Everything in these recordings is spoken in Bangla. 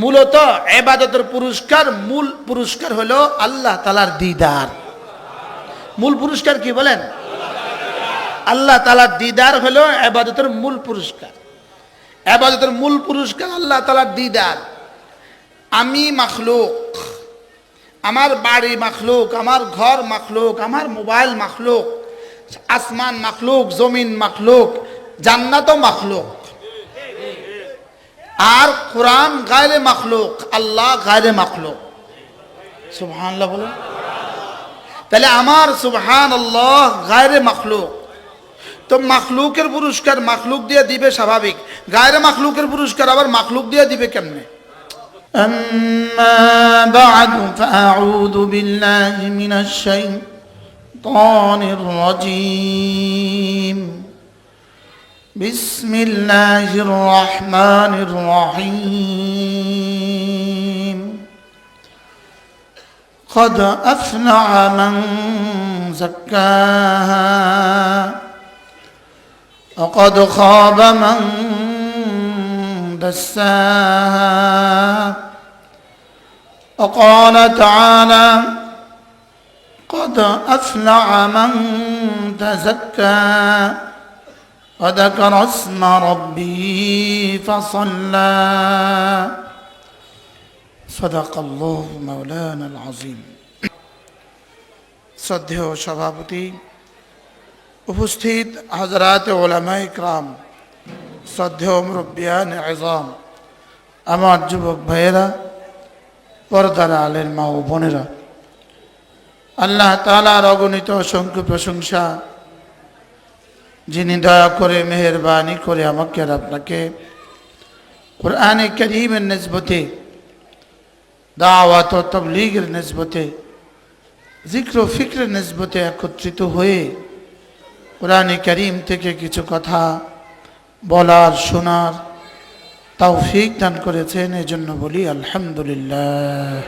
মূলত ইবাদতের পুরস্কার, মূল পুরস্কার হলো আল্লাহ তাআলার দিদার। মূল পুরস্কার কি বলেন? আল্লাহ তাআলার দিদার হলো ইবাদতের মূল পুরস্কার। ইবাদতের মূল পুরস্কার আল্লাহ তাআলার দিদার। আমি মাখলুক, আমার বাড়ি মাখলুক, আমার ঘর মাখলুক, আমার মোবাইল মাখলুক, আসমান মাখলুক, জমিন মাখলুক, জান্নাতও মাখলুক। আর কোরআন গায়রে মাখলুক, আল্লাহ গায়রে মাখলুক। সুবহানাল্লাহ বলুন। তাহলে আমার সুবহানাল্লাহ গায়রে মাখলুক। তো মাখলুকের পুরস্কার মাখলুক দিয়ে দিবে স্বাভাবিক, গায়রে মাখলুকের পুরস্কার আবার মাখলুক দিয়ে দিবে কেমনে? أما بعد فأعوذ بالله من الشيطان الرجيم بسم الله الرحمن الرحيم قد أفلح من زكاها وقد خاب من دساها وقال تعالى قد أفلح من تزكى وذكر اسم ربه فصلى صدق الله مولانا العظيم শ্রদ্ধেয় সভাপতি, উপস্থিত হযরত উলামায়ে ইকরাম, শ্রদ্ধেয় মুরব্বিয়ান আযম, আমার যুবক ভাইয়েরা, পর্দার আলের মা ও বোনেরা, আল্লাহ তাআলার অগণিত অসংখ্য প্রশংসা, যিনি দয়া করে মেহেরবানি করে আমাকে আর আপনাকে কোরআনে কারীমের নিসবতে, দাওয়াত ও তাবলীগের নিসবতে, জিক্র ও ফিক্রের নিসবতে একত্রিত হয়ে কোরআনে কারীম থেকে কিছু কথা বলার শোনার তৌফিক দান করেছেন, এজন্য বলি আলহামদুলিল্লাহ।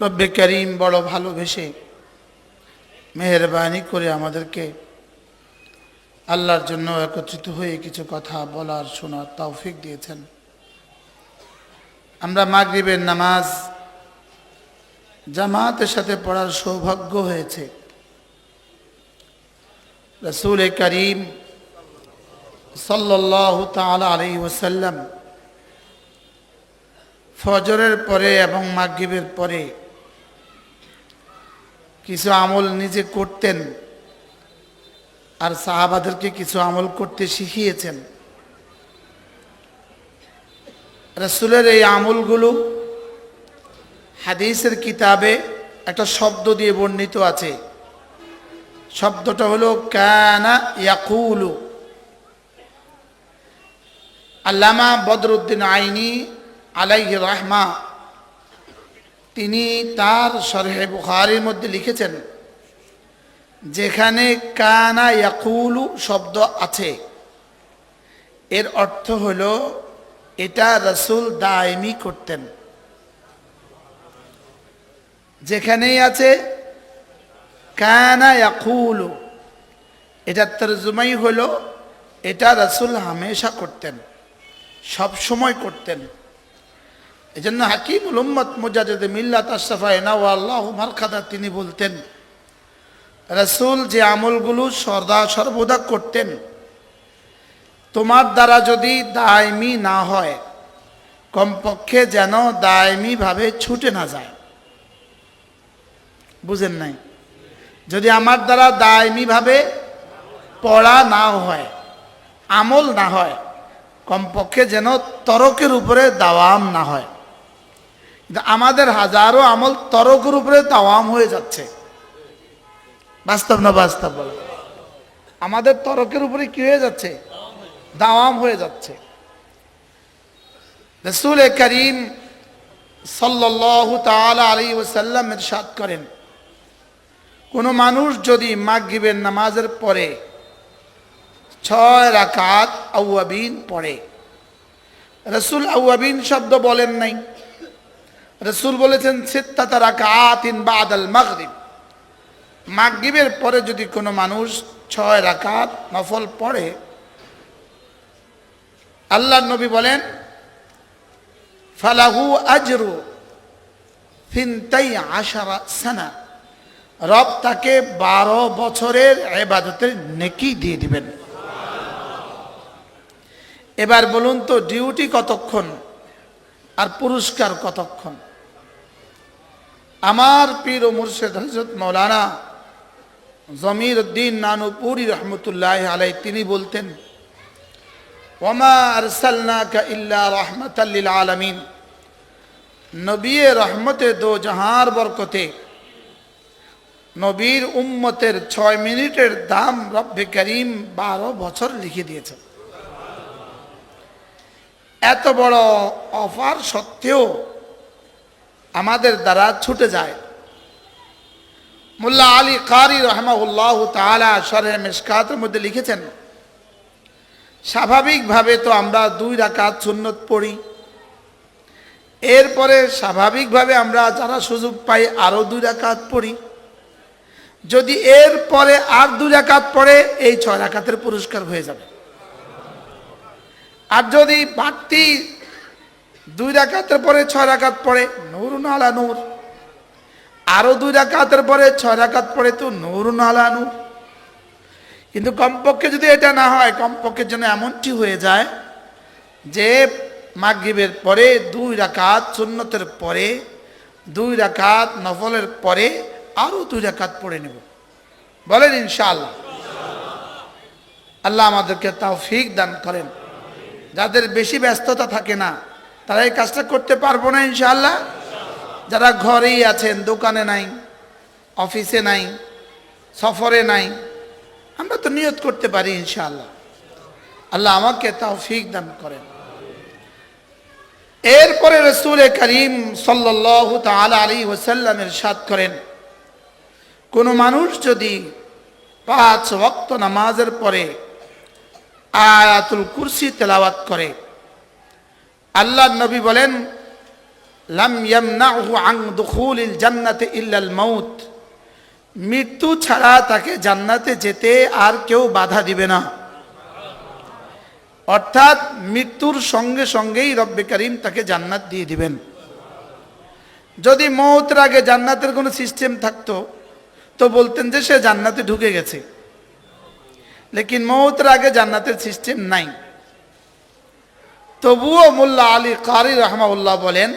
রব্বে কারীম বড় ভালোবেসে মেহেরবানি করে আমাদেরকে আল্লাহর জন্য একত্রিত হয়ে কিছু কথা বলার শোনার তৌফিক দিয়েছেন। আমরা মাগরিবের নামাজ জামাতের সাথে পড়ার সৌভাগ্য হয়েছে। রাসূল করিম সাল্লাল্লাহু তাআলা আলাইহি ওয়াসাল্লাম ফজরের পরে এবং মাগরিবের পরে কিছু আমল নিজে করতেন আর সাহাবাদেরকে কিছু আমল করতে শিখিয়েছেন। রাসূলের এই আমলগুলো হাদিসের কিতাবে একটা শব্দ দিয়ে বর্ণিত আছে। শব্দটা হলো কানা ইয়াকুলু। আল্লামা বদরুদ্দিন আইনি আলাইহি রাহমা তিনি তার শরহে বুখারীর মধ্যে লিখেছেন, যেখানে কানা ইয়াকুলু শব্দ আছে এর অর্থ হলো এটা রাসূল দায়মি করতেন। যেখানেই আছে কানা ইয়াকুলু, এটার তরজমাই হলো এটা রাসূল হামেশা করতেন, সব সময় করতেন। এজন্য হাকিমুল উম্মত মুজাদ্দিদ মিল্লাত আশরাফায়ে নাওয়াল্লাহু মারকাদা তিনি বলতেন, রাসূল যে আমলগুলো সর্বদা করতেন, তোমার দ্বারা যদি দায়মি না হয়, কমপক্ষে যেন দায়মি ভাবে ছুটে না যায়। বুঝেন নাই? যদি আমার দ্বারা দায়মি ভাবে পড়া না হয়, আমল না হয়, কমপক্ষে যেন তরকের উপরে দাওয়াম না হয়। আমাদের হাজারো আমল তরকের উপরে দাওয়াম হয়ে যাচ্ছে। বাস্তব না বাস্তব বলে? আমাদের তরকের উপরে কি হয়ে যাচ্ছে? দাওয়াম হয়ে যাচ্ছে। রাসূল করিম সাল্লাল্লাহু তাআলা আলাইহি ওয়াসাল্লাম ইরশাদ করেন, কোন মানুষ যদি মাগরিবের নামাজের পরে 6 রাকাত আওয়াবিন পড়ে, রাসূল আওয়াবিন শব্দ বলেন নাই, রাসূল বলেছেন সিত্তাতা রাকাতিন বাদাল মাগরিব। মাগরিবের পরে যদি কোনো মানুষ 6 রাকাত নফল পড়ে, আল্লাহর নবী বলেন ফালাহু আজরু ফিনতাই আশারা সানা, রব তাকে 12 বছরের ইবাদতের নেকি দিয়ে দিবেন। এবার বলুন তো ডিউটি কতক্ষণ আর পুরস্কার কতক্ষণ? আমার পীর ও মুর্শিদ হযরত মাওলানা জমির উদ্দিন নানুপুরি রহমতুল্লাহ আলাইহি তিনি বলতেন ওয়ামা আরসালনাকা ইল্লা রাহমাতাল লিল আলামিন, নবী রহমতে দো জাহার বরকতে নবীর উম্মতের 6 মিনিটের দাম রব্বে করিম 12 বছর লিখে দিয়েছেন। এত বড় অফার সত্ত্বেও আমাদের দ্বারা ছুটে যায়। মোল্লা আলী কারি রহমাহুল্লাহ তাআলা শরহে মিশকাতের মধ্যে লিখেছেন, স্বাভাবিকভাবে তো আমরা 2 রাকাত সুন্নত পড়ি, এরপরে স্বাভাবিকভাবে আমরা যারা সুযোগ পাই আরো 2 রাকাত পড়ি। যদি এর পরে আর 2 রাকাত পড়ে এই 6 রাকাতের পুরস্কার হয়ে যাবে। আর যদি বাড়তি 2 রাকাতের পরে 6 রাকাত পড়ে নূরুন আলা নূর, আরো 2 রাকাতের পরে 6 রাকাত পড়ে তো নূরুন আলা নূর। কিন্তু কমপক্ষে যদি এটা না হয়, কমপক্ষে যেন এমনটি হয়ে যায় যে মাগরিবের পরে 2 রাকাত সুন্নতের পরে 2 রাকাত নফলের পরে আরো 2 রাকাত পড়ে নেব। বলেন ইনশাআল্লাহ। আল্লাহ আমাদেরকে তৌফিক দান করেন। যাদের বেশি ব্যস্ততা থাকে না তারা এই কাজটা করতে পারবো না ইনশাআল্লাহ। যারা ঘরেই আছেন, দোকানে নাই, অফিসে নাই, সফরে নাই, আমরা তো নিয়ত করতে পারি ইনশাআল্লাহ। আল্লাহ আমাকে তৌফিক দান করেন। এরপরে রাসূল করিম সাল্লাল্লাহু তাআলা আলাইহি ওয়াসাল্লাম ইরশাদ করেন, কোন মানুষ যদি 5 ওয়াক্ত নামাজের পরে আয়াতুল কুরসি তেলাওয়াত করে, আল্লাহর নবী বলেন লাম ইয়ামনাহু আন দুখুলিল জান্নাতি ইল্লাল মাউত, মৃত্যু ছাড়া তাকে জান্নাতে যেতে আর কেউ বাধা দিবে না। অর্থাৎ মৃত্যুর সঙ্গে সঙ্গেই রব্বে করিম তাকে জান্নাত দিয়ে দিবেন। যদি মওতের আগে জান্নাতের কোনো সিস্টেম থাকতো তো বলতেন যে সে জান্নাতে ঢুকে গেছে, লেকিন মওতের আগে জান্নাতের সিস্টেম নাই। তবুও মোল্লা আলী কারি রাহমাহুল্লাহ বলেন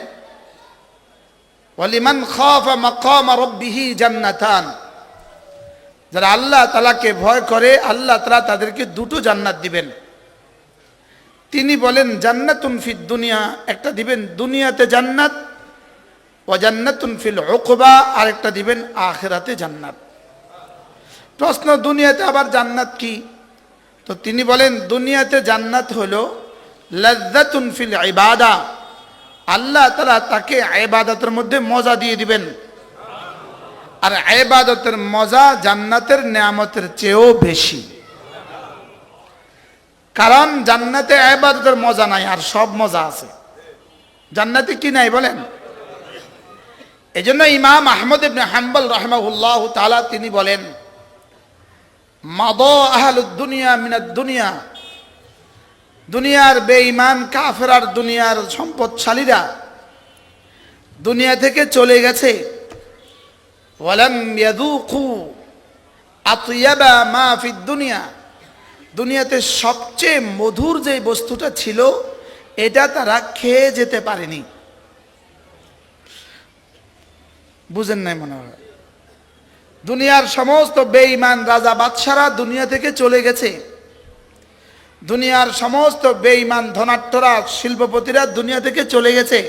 ওয়ালিমান খাফা মাকাম রাব্বিহি জান্নাতান, যারা আল্লাহ তাআলাকে ভয় করে আল্লাহ তাআলা তাদেরকে 2টো জান্নাত দিবেন। তিনি বলেন জান্নাতুন ফিদ দুনিয়া, একটা দিবেন দুনিয়াতে জান্নাত, ওয়া জান্নাতুন ফিল উকবা, আরেকটা দিবেন আখিরাতে জান্নাত। প্রশ্ন, দুনিয়াতে আবার জান্নাত কি? তো তিনি বলেন দুনিয়াতে জান্নাত হলো লাযযাতুন ফিল ইবাদা, আল্লাহ তাআলা তাকে ইবাদতের মধ্যে মজা দিয়ে দিবেন। আর ইবাদতের মজা জান্নাতের নিয়ামতের চেয়েও বেশি। কারণ জান্নাতে ইবাদতের মজা নাই, আর সব মজা আছে। জান্নাতে কি নাই বলেন? এজন্য ইমাম আহমদ ইবনে হাম্বল রাহিমাহুল্লাহ তাআলা তিনি বলেন মাদা আহলুদ দুনিয়া মিনাদ দুনিয়া, দুনিয়ার বেঈমান কাফের আর দুনিয়ার সম্পদশালীরা দুনিয়া থেকে চলে গেছে। ওয়ালাম ইয়াযুকু আতইয়াবা মা ফিদ দুনিয়া, দুনিয়াতে সবচেয়ে মধুর যে বস্তুটা ছিল এটা তারা খেয়ে যেতে পারেনি। বুঝেন নাই মনে হয়? দুনিয়ার সমস্ত বেঈমান রাজা বাদশারা দুনিয়া থেকে চলে গেছে, দুনিয়ার সমস্ত বেঈমান ধনাঢ্যরা শিল্পপতিরা দুনিয়া থেকে চলে গেছে,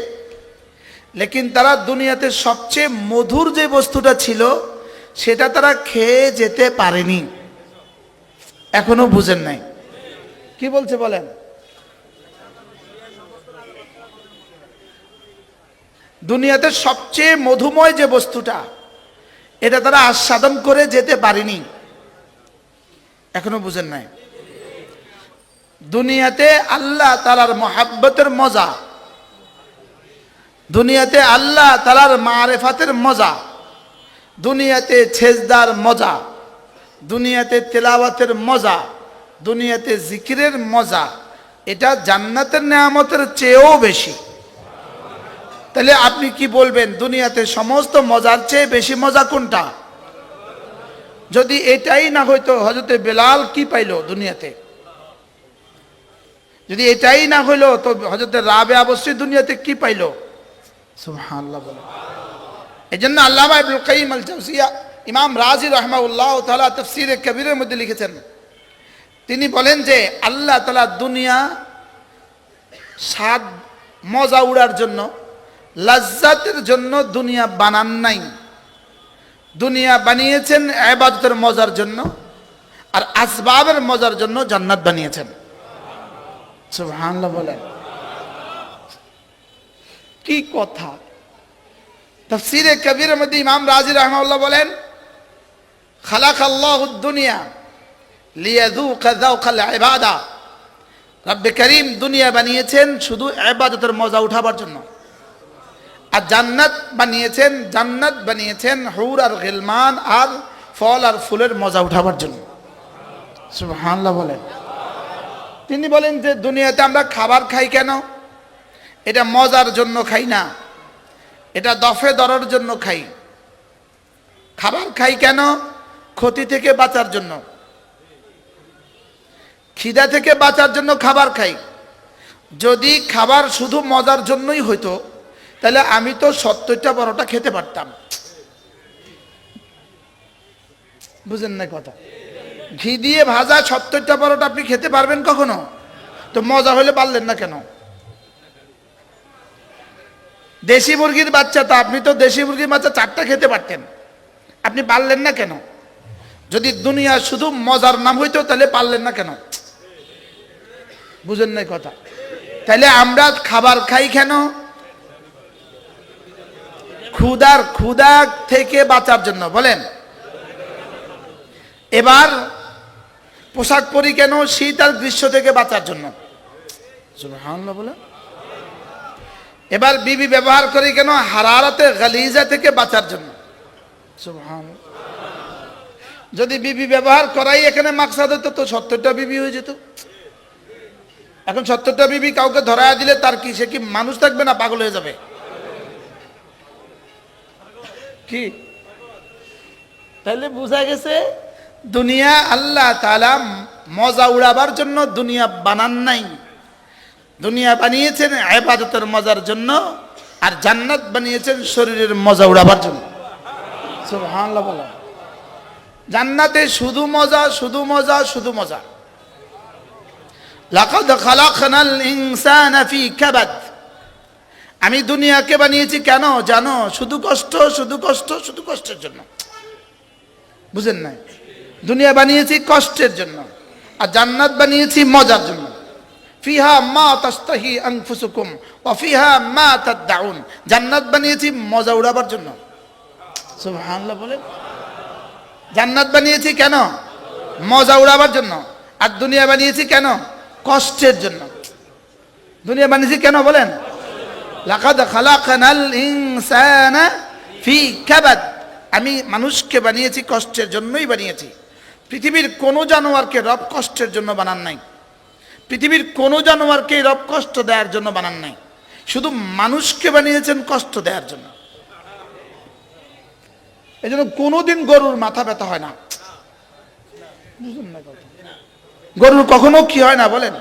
লেকিন তারা দুনিয়াতে সবচেয়ে মধুর যে বস্তুটা ছিল সেটা তারা খেয়ে যেতে পারেনি। এখনো বুঝেন নাই? কি বলছে বলেন? দুনিয়াতে সবচেয়ে মধুময় যে বস্তুটা এটা তারা আস্বাদন করে যেতে পারেনি। এখনো বুঝেন নাই? দুনিয়াতে আল্লাহ তাআলার মহব্বতের মজা, দুনিয়াতে আল্লাহ তাআলার মারিফাতের মজা, দুনিয়াতে সেজদার মজা, দুনিয়াতে তেলাওয়াতের মজা, দুনিয়াতে জিকিরের মজা, এটা জান্নাতের নেয়ামতের চেয়েও বেশি। তাহলে আপনি কি বলবেন দুনিয়াতে সমস্ত মজার চেয়ে বেশি মজা কোনটা? যদি এটাই না হইতো হযরতে বেলাল কি পাইলো দুনিয়াতে? যদি এটাই না হইলো তো হযরতে রাবেয়া বসরি দুনিয়াতে কি পাইলো? সুবহানাল্লাহ বলে। এজন্য আল্লামা ইবনুল কাইয়িম আল জাওজিয়া ইমাম রাজি রাহমাহুল্লাহ তাআলা তাফসীরে কবিরের মধ্যে লিখেছেন, তিনি বলেন যে আল্লাহ তাআলা দুনিয়া স্বাদ মজা উড়ার জন্য, লাজ্জাতের জন্য দুনিয়া বানান নাই। দুনিয়া বানিয়েছেন ইবাদতের মজার জন্য, আর আসবাবের মজার জন্য জান্নাত বানিয়েছেন। সুবহানাল্লাহ বলেন। কি কথা! তাফসীরে কবিরের মধ্যে ইমাম রাজি রাহমাহুল্লাহ বলেন, খালাকাল্লাহুদ দুনিয়া লিয়াযুকা যাওকাল ইবাদা। রব্বে করিম দুনিয়া বানিয়েছেন শুধু ইবাদতের মজা উঠাবার জন্য, আর জান্নাত বানিয়েছেন হুর আর গিলমান আর ফল আর ফুলের মজা উঠাবার জন্য। সুবহানাল্লাহ বলেন। তিনি বলেন যে দুনিয়াতে আমরা খাবার খাই কেন? এটা মজার জন্য খাই না, এটা দফে দরের জন্য খাই। খাবার খাই কেন? ক্ষতি থেকে বাঁচার জন্য, খিদা থেকে বাঁচার জন্য খাবার খাই। যদি খাবার শুধু মজার জন্যই হইতো তাহলে আমি তো 70টা পরোটা খেতে পারতাম। বুঝেন না কথা? ঘি দিয়ে ভাজা 70টা পরোটা আপনি খেতে পারবেন কখনো? তো মজা হলে পারলেন না কেন? দেশি মুরগির বাচ্চা, তো আপনি তো দেশি মুরগির বাচ্চা 4টা খেতে পারতেন, আপনি পারলেন না কেন? যদি দুনিয়া শুধু মজার নাম হইতো তাহলে পারলেন না কেন? বুঝেন না কথা? তাহলে আমরা খাবার খাই কেন? ক্ষুধা থেকে বাঁচার জন্য। বলেন। এবার পোশাক পরি কেন? শীত আর গ্রীষ্ম থেকে বাঁচার জন্য। সুবহানাল্লাহ বলেন। এবার বিবি ব্যবহার করি কেন? হারারাতে গালিজা থেকে বাঁচার জন্য। সুবহানাল্লাহ। যদি বিবি ব্যবহার করাই এখানে মাকসাদ হতো তো 70টা বিবি হয়ে যেত। এখন 70টা বিবি কাউকে ধরায়া দিলে তার কি, সে কি মানুষ থাকবে না পাগল হয়ে যাবে? কি? তাহলে বোঝা গেছে দুনিয়া আল্লাহ তাআলা মজা উড়াবার জন্য দুনিয়া বানান নাই। দুনিয়া বানিয়েছেন ইবাদতের মজার জন্য, আর জান্নাত বানিয়েছেন শরীরের মজা উড়াবার জন্য। সুবহানাল্লাহ বলা। জান্নাতে শুধু মজা, শুধু মজা, শুধু মজা। লাকাদ খালাকনাল ইনসানা ফি কাবাদ। আমি দুনিয়াকে বানিয়েছি কেন জানো? শুধু কষ্ট, শুধু কষ্ট, শুধু কষ্টের জন্য। বুঝেন না? দুনিয়া বানিয়েছি কষ্টের জন্য, আর জান্নাত বানিয়েছি মজার জন্য। ফিহা মা তাস্তাহি আনফুসুকুম ওয়া ফিহা মা তাদউন। জান্নাত বানিয়েছি মজা উড়াবার জন্য। সুবহানাল্লাহ বলেন। জান্নাত বানিয়েছি কেন? মজা উড়াবার জন্য। আর দুনিয়া বানিয়েছি কেন? কষ্টের জন্য। দুনিয়া বানিয়েছি কেন বলেন? লাকাদ খালাকনাল ইনসানা ফি কাবাদ। আমি মানুষকে বানিয়েছি কষ্টের জন্যই বানিয়েছি। পৃথিবীর কোনো জানোয়ারকে রব কষ্টের জন্য বানান নাই। পৃথিবীর কোনো জানোয়ারকে রব কষ্ট দেওয়ার জন্য বানান নাই। শুধু মানুষকে বানিয়েছেন কষ্ট দেওয়ার জন্য। এই জন্য কোনোদিন গরুর মাথা ব্যথা হয় না। বুঝুন না কথা? গরুর কখনো কি হয় না বলেন?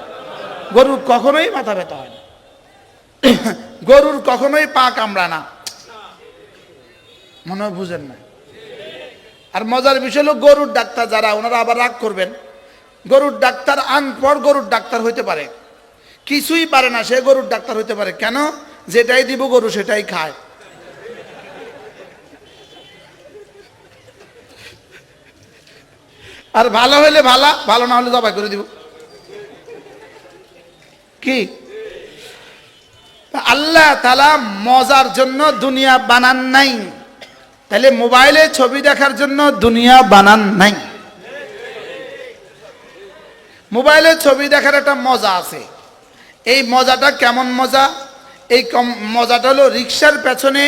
গরুর কখনোই মাথা ব্যথা হয় না। গরুর কখনোই পা কামড়ায় না। মনে হয় বুঝেন না। আর মজার বিষয় হলো গরুর ডাক্তার যারা, ওনারা আবার রাগ করবেন, গরুর ডাক্তার আনপড় গরুর ডাক্তার হইতে পারে, কিছুই পারে না, সে গরুর ডাক্তার হইতে পারে। কেন? যেটাই দিব গরু সেটাই খায়। আর ভালো হইলে ভালো, ভালো না হলে জবাই করে দিব। কি? আল্লাহ তাআলা মজার জন্য দুনিয়া বানান নাই। তাহলে মোবাইলে ছবি দেখার জন্য দুনিয়া বানান নাই। মোবাইলে ছবি দেখার একটা মজা আছে। এই মজাটা কেমন মজা? এই মজাটা হলো রিক্সার পেছনে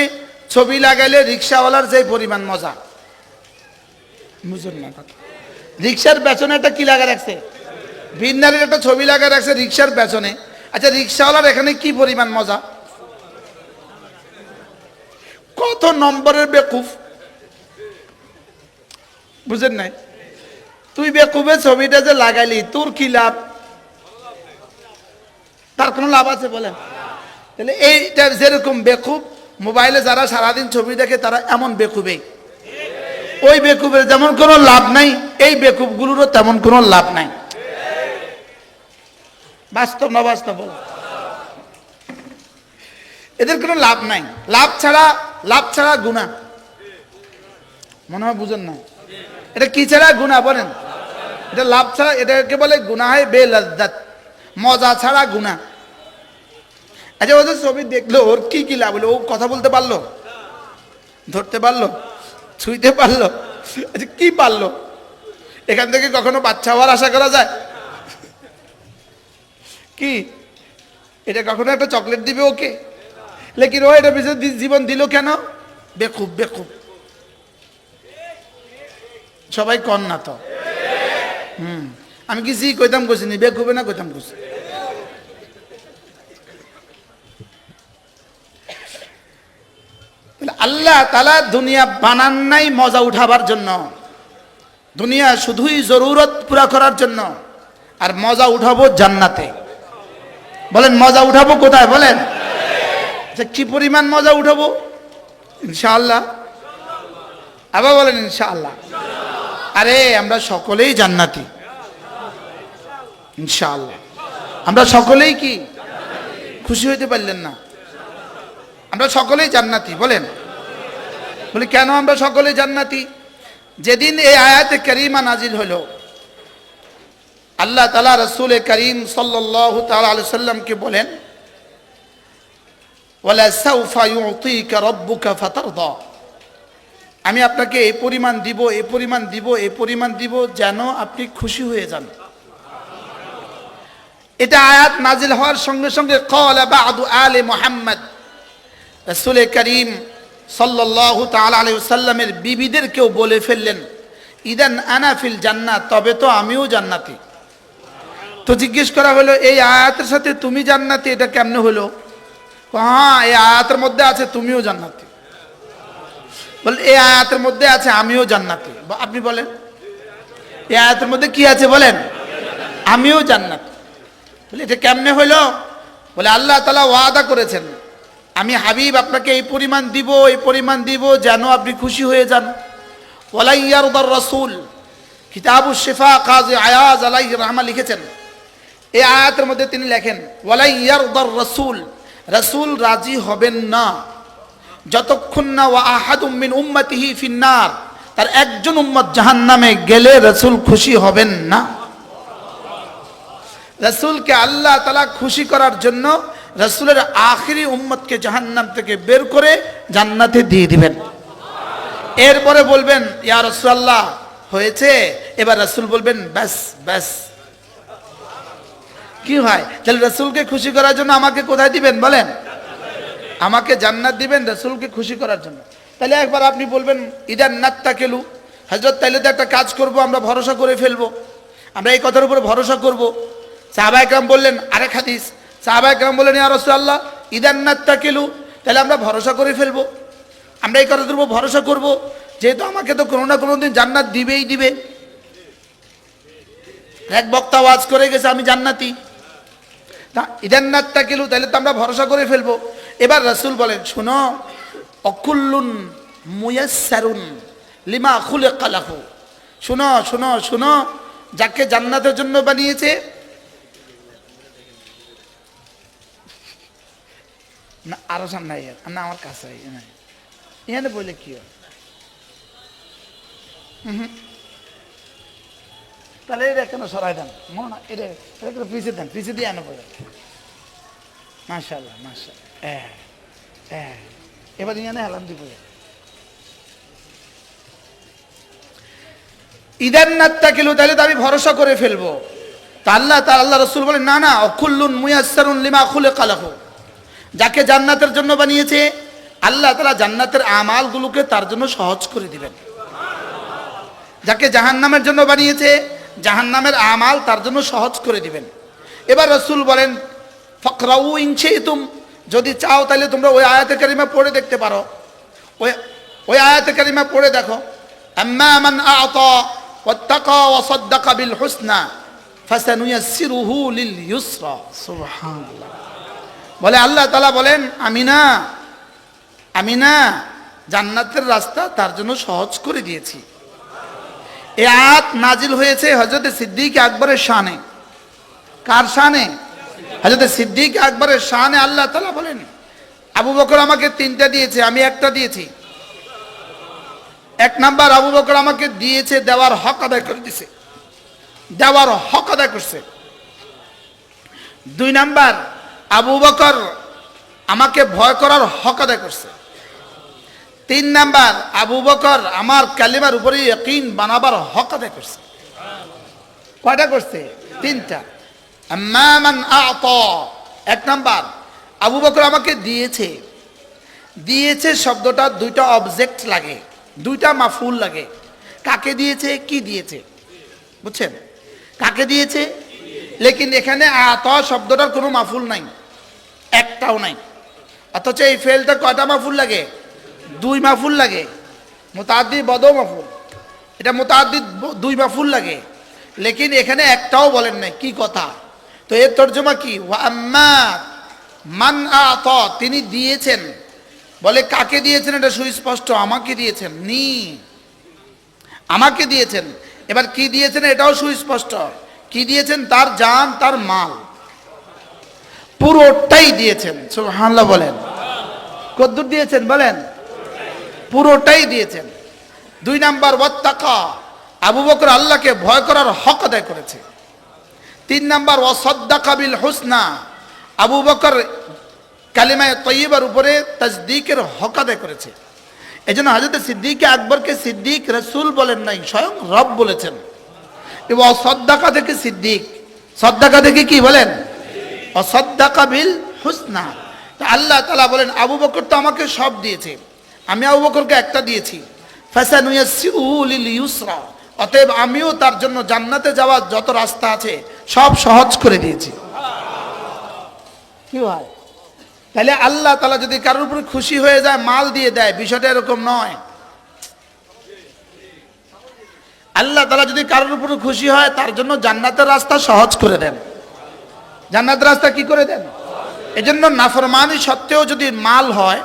ছবি লাগাইলে রিক্সাওয়ালার যে পরিমাণ মজা। বুঝুন না কথা? রিক্সার পেছনে একটা কি লাগা রাখছে? ভিন্নারের একটা ছবি লাগায় রাখছে রিক্সার পেছনে। আচ্ছা, রিক্সাওয়ালার এখানে কি পরিমাণ মজা, কত নম্বরের বেকুফ, বুঝেন নাই? তুই বেকুফের ছবিটা যে লাগাইলি, তোর কি লাভ? তার কোনো লাভ আছে বলেন? তাহলে এইটা যেরকম বেকুফ, মোবাইলে যারা সারাদিন ছবি দেখে তারা এমন বেকুবেই। ওই বেকুবের যেমন কোনো লাভ নাই, এই বেকুবগুলোরও তেমন কোনো লাভ নাই। বাস্তব না বাস্তব? এদের কোনো লাভ নাই। লাভ ছাড়া গুনাহ। মনে হয় বুঝেন না? এটা কি ছাড়া গুনাহ বলেন? এটা লাভ ছাড়া, এটাকে বলে গুনাহে বেলাজ্জাত, মজা ছাড়া গুনাহ। আচ্ছা, ওদের ছবি দেখলো, ওর কি কি লাভ হলো? ও কথা বলতে পারলো, ধরতে পারলো, ছুঁইতে পারলো? আচ্ছা, কি পারলো? এখান থেকে কখনো বাচ্চা হওয়ার আশা করা যায় কি? এটা কখনো একটা চকলেট দিবে ওকে? লেকিন ও এটা পিছনে জীবন দিল কেন? বেকুব বেকুব। সবাই কন না তো? আমি কি কইতাম কইছিনি? বেকুবে না কইতাম কইছি? আল্লাহ তাআলা দুনিয়া বানান নাই মজা উঠাবার জন্য, দুনিয়া শুধুই জরুরত পুরা করার জন্য। আর মজা উঠাবো জান্নাতে। বলেন মজা উঠাবো কোথায় বলেন? আচ্ছা, কি পরিমাণ মজা উঠাবো? ইনশাআল্লাহ। আবার বলেন ইনশাআল্লাহ। আরে আমরা সকলেই জান্নাতি ইনশাআল্লাহ। আমরা সকলেই কি খুশি হইতে পারলেন না? আমরা সকলেই জান্নাতি। বলেন, বলি কেন আমরা সকলেই জান্নাতি? যেদিন এই আয়াতে কারিমা নাজিল হলো, আল্লাহ তাআলা রাসূল করিম সাল্লাল্লাহু তাআলা আলাইহি সাল্লামকে বলেন, ওয়ালা সাউফা ইউতিকা রাব্বুকা ফাতারদা, আমি আপনাকে এই পরিমাণ দিব, এই পরিমাণ দিব, এই পরিমাণ দিব যেন আপনি খুশি হয়ে যান। এটা আয়াত নাজিল হওয়ার সঙ্গে সঙ্গে ক্বালা বা'দু আলি মুহাম্মদ, রাসূল করিম সাল্লাল্লাহু তাআলা আলাইহি ওয়াসাল্লামের বিবিদেরকেও বলে ফেললেন, ইদান আনা ফিল জান্নাত, তবে তো আমিও জান্নাতি। তো জিজ্ঞেস করা হলো, এই আয়াতের সাথে তুমি জান্নাতি এটা কেমনে হলো? হ্যাঁ, এই আয়াতের মধ্যে আছে তুমিও জান্নাতি। বল, এই আয়াতের মধ্যে আছে আমিও জান্নাতি। আপনি বলেন এই আয়াতের মধ্যে কি আছে বলেন? আমিও জান্নাতি। বলে এটা কেমনে হইল? বলে আল্লাহ তাআলা ওয়াদা করেছেন, আমি হাবিব আপনাকে এই পরিমাণ দিব, এই পরিমাণ দিব যেন আপনি খুশি হয়ে যান। ওয়ালা ইয়ারদার রাসূল, কিতাবুশ শিফা কাজী আয়াজ আলাইহির রাহমা লিখেছেন, এই আয়াতের মধ্যে তিনি লেখেন, ওয়ালা ইয়ারদার রাসূল, রাসূল রাজি হবেন না যতক্ষণ না ওয়া আহাদুম মিন উম্মতিহি ফিন্নার, তার একজন উম্মত জাহান্নামে গেলে রাসূল খুশি হবেন না। রাসূলকে আল্লাহ তাআলা খুশি করার জন্য রাসূলের আখিরি উম্মতকে জাহান্নাম থেকে বের করে জান্নাতে দিয়ে দিবেন। এরপরে বলবেন, ইয়া রাসূলুল্লাহ হয়েছে। এবার রাসূল বলবেন, ব্যাস ব্যাস। কি হয়? তাহলে রাসূলকে খুশি করার জন্য আমাকে কোথায় দিবেন বলেন? আমাকে জান্নাত দিবেন রাসূলকে খুশি করার জন্য। তাহলে একবার আপনি বলবেন, ইদান নাত্তাকিলু, হযরত তাইলে তো একটা কাজ করব, আমরা ভরসা করে ফেলবো, আমরা এই কথার উপরে ভরসা করব। সাহাবায়ে কেরাম বললেন আরেক হাদিস, সাহাবায়ে কেরাম বললেন, ইয়া রাসূলুল্লাহ ইদান নাত্তাকিলু, তাহলে আমরা ভরসা করে ফেলবো, আমরা এই কথার উপর ভরসা করব, যেহেতু আমাকে তো কোনো না কোনো দিন জান্নাত দিবেই দিবে। এক বক্তা ওয়াজ করে গেছে আমি জান্নাতি, ইদান নাত্তাকিলু, তাহলে তো আমরা ভরসা করে ফেলবো। এবার রাসূল বলেন, শুনো, অকুল্লুন মুয়াসসারুন লিমা খুলিকা লাহু, শুনো শুনো শুনো, যাকে জান্নাতের জন্য বানিয়েছে, না আরো সামনে না আমার কাছে এখানে বলে কি হয়? তাহলে এটা কেন সরাই দেন? মনে এটা পিছিয়ে দেন, পিছিয়ে দিয়ে আনো বলে। মাশাআল্লাহ মাশাআল্লাহ, এবার এখানে হেলাম দিব। ইদান নাত্তাকিলু, তাহলে তো আমি ভরসা করে ফেলবো। তা আল্লাহ রাসূল বলেন, না না, অকুল্লুন মুয়াসসারুন লিমা খুলিকা লাহু, যাকে জান্নাতের জন্য বানিয়েছে আল্লাহ তাআলা জান্নাতের আমালগুলোকে তার জন্য সহজ করে দিবেন। যাকে জাহান্নামের জন্য বানিয়েছে জাহান্নামের আমাল তার জন্য সহজ করে দিবেন। এবার রাসূল বলেন ফাকরাউ ইন শি'তুম, যদি চাও তাহলে তোমরা ওই আয়াতে কারিমা পড়ে দেখতে পারো। ওই আয়াতে কারিমা পড়ে দেখো, আম্মা মান আ'তা ওয়াত্তাকা ওয়া সাদ্দাকা বিল হুসনা ফাসানুয়াসসিরুহু লিল ইউসরা। সুবহানাল্লাহ। বলে আল্লাহ তাআলা বলেন আমি না জান্নাতের রাস্তা তার জন্য সহজ করে দিয়েছি। এই আয়াত নাজিল হয়েছে হযরত সিদ্দিক আকবরের শানে। কার শানে? হযরত সিদ্দিক আকবরের শানে। আল্লাহ তাআলা বলেন আবু বকর আমাকে 3টা দিয়েছে, আমি একটা দিয়েছি। 1 নাম্বার, আবু বকর আমাকে দিয়েছে, দেওয়ার হক আদায় করে দিয়েছে, দেওয়ার হক আদায় করছে। 2 নাম্বার, আবু বকর আমাকে ভয় করার হক আদায় করছে। 3 নাম্বার, আবু বকর আমার কালিমার উপরে ইয়াকিন বানাবার হক আদায় করছে। কয়টা করছে? 3টা। আম্মা মান আ'তা, 1 নাম্বার, আবু বকর আমাকে দিয়েছে। দিয়েছে শব্দটা 2টা অবজেক্ট লাগে, 2টা মাফউল লাগে। কাকে দিয়েছে, কি দিয়েছে, বুঝছেন? কাকে দিয়েছে, লেকিন এখানে আ'তা শব্দটার কোনো মাফউল নাই, একটাও নাই। অথচ এই ফেলটা কয়টা মাফউল লাগে? 2 মাফউল লাগে। মুতাআদ্দি বদ মাফউল, এটা মুতাআদ্দি 2 মাফউল লাগে, লেকিন এখানে একটাও বলেন নাই। কি কথা? তো এর তরজমা কি? ওয়া আম্মা মান আ'তা, তিনি দিয়েছেন। বলে কাকে দিয়েছেন? এটা সুস্পষ্ট, আমাকে দিয়েছেন। আমাকে দিয়েছেন। এবার কি দিয়েছেন এটাও সুস্পষ্ট। কি দিয়েছেন? তার জান, তার মাল, পুরোটাই দিয়েছেন। সুবহানাল্লাহ বলেন। কদ্দুর দিয়েছেন বলেন? পুরোটাই দিয়েছেন। 2 নাম্বার, ওয়াত্তাকা, আবু বকর আল্লাহকে ভয় করার হক আদায় করেছে। 3 নাম্বার, ওয়া সাদ্দাকা বিল হুসনা, আবু বকর কালিমায়ে তয়্যিবার উপরে তাসদীকের হক আদায় করেছে। এজন্য হযরত সিদ্দিক আকবরকে সিদ্দিক রাসূল বলেন নাই, স্বয়ং রব বলেছেন। এবং সাদ্দাকা থেকে সিদ্দিক, সাদ্দাকা থেকে কি বলেন? ওয়া সাদ্দাকা বিল হুসনা। তো আল্লাহ তাআলা বলেন আবু বকর তো আমাকে সব দিয়েছে, আমি আবু বকরকে একটা দিয়েছি। ফাসানুয়াসসিরুহু লিল ইউসরা, অতএব আমিও তার জন্য জান্নাতে যাওয়ার যত রাস্তা আছে সব সহজ করে দিয়েছি। কি হয়? তাহলে আল্লাহ তাআলা যদি কারোর উপর খুশি হয়ে যায় মাল দিয়ে দেয়, বিষয়টা এরকম নয়। আল্লাহ তাআলা যদি কারোর উপর খুশি হয় তার জন্য জান্নাতের রাস্তা সহজ করে দেন। জান্নাতের রাস্তা কি করে দেন? এজন্য নাফরমানি সত্ত্বেও যদি মাল হয়,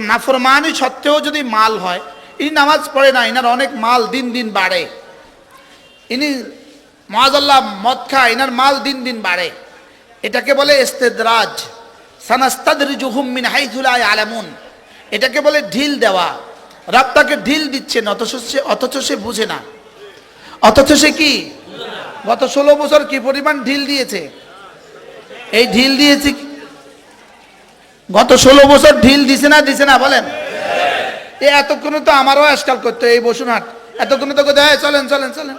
নাফরমানি সত্ত্বেও যদি মাল হয়, ইনি নামাজ পড়ে না, ইনার অনেক মাল দিন দিন বাড়ে। ইনি মাআযাল্লাহ মদ খায়, ইনার মাল দিন দিন বাড়ে। এটাকে বলে ইস্তিদরাজ। সানাস্তাদরিজুহুম মিন হাইথু লা ইয়ালামুন, এটাকে বলে ঢিল দেওয়া। রব তাকে ঢিল দিচ্ছেন, অথচ সে বুঝে না। অথচ সে কি গত 16 বছর কি পরিমাণ ঢিল দিয়েছে? এই ঢিল দিয়েছে, গত 16 বছর ঢিল দিছে না বলেন? এতক্ষণে তো আমারও আজকাল করতো এই বসুনহাট, এতক্ষণে তো কোথায় চলেন চলেন চলেন।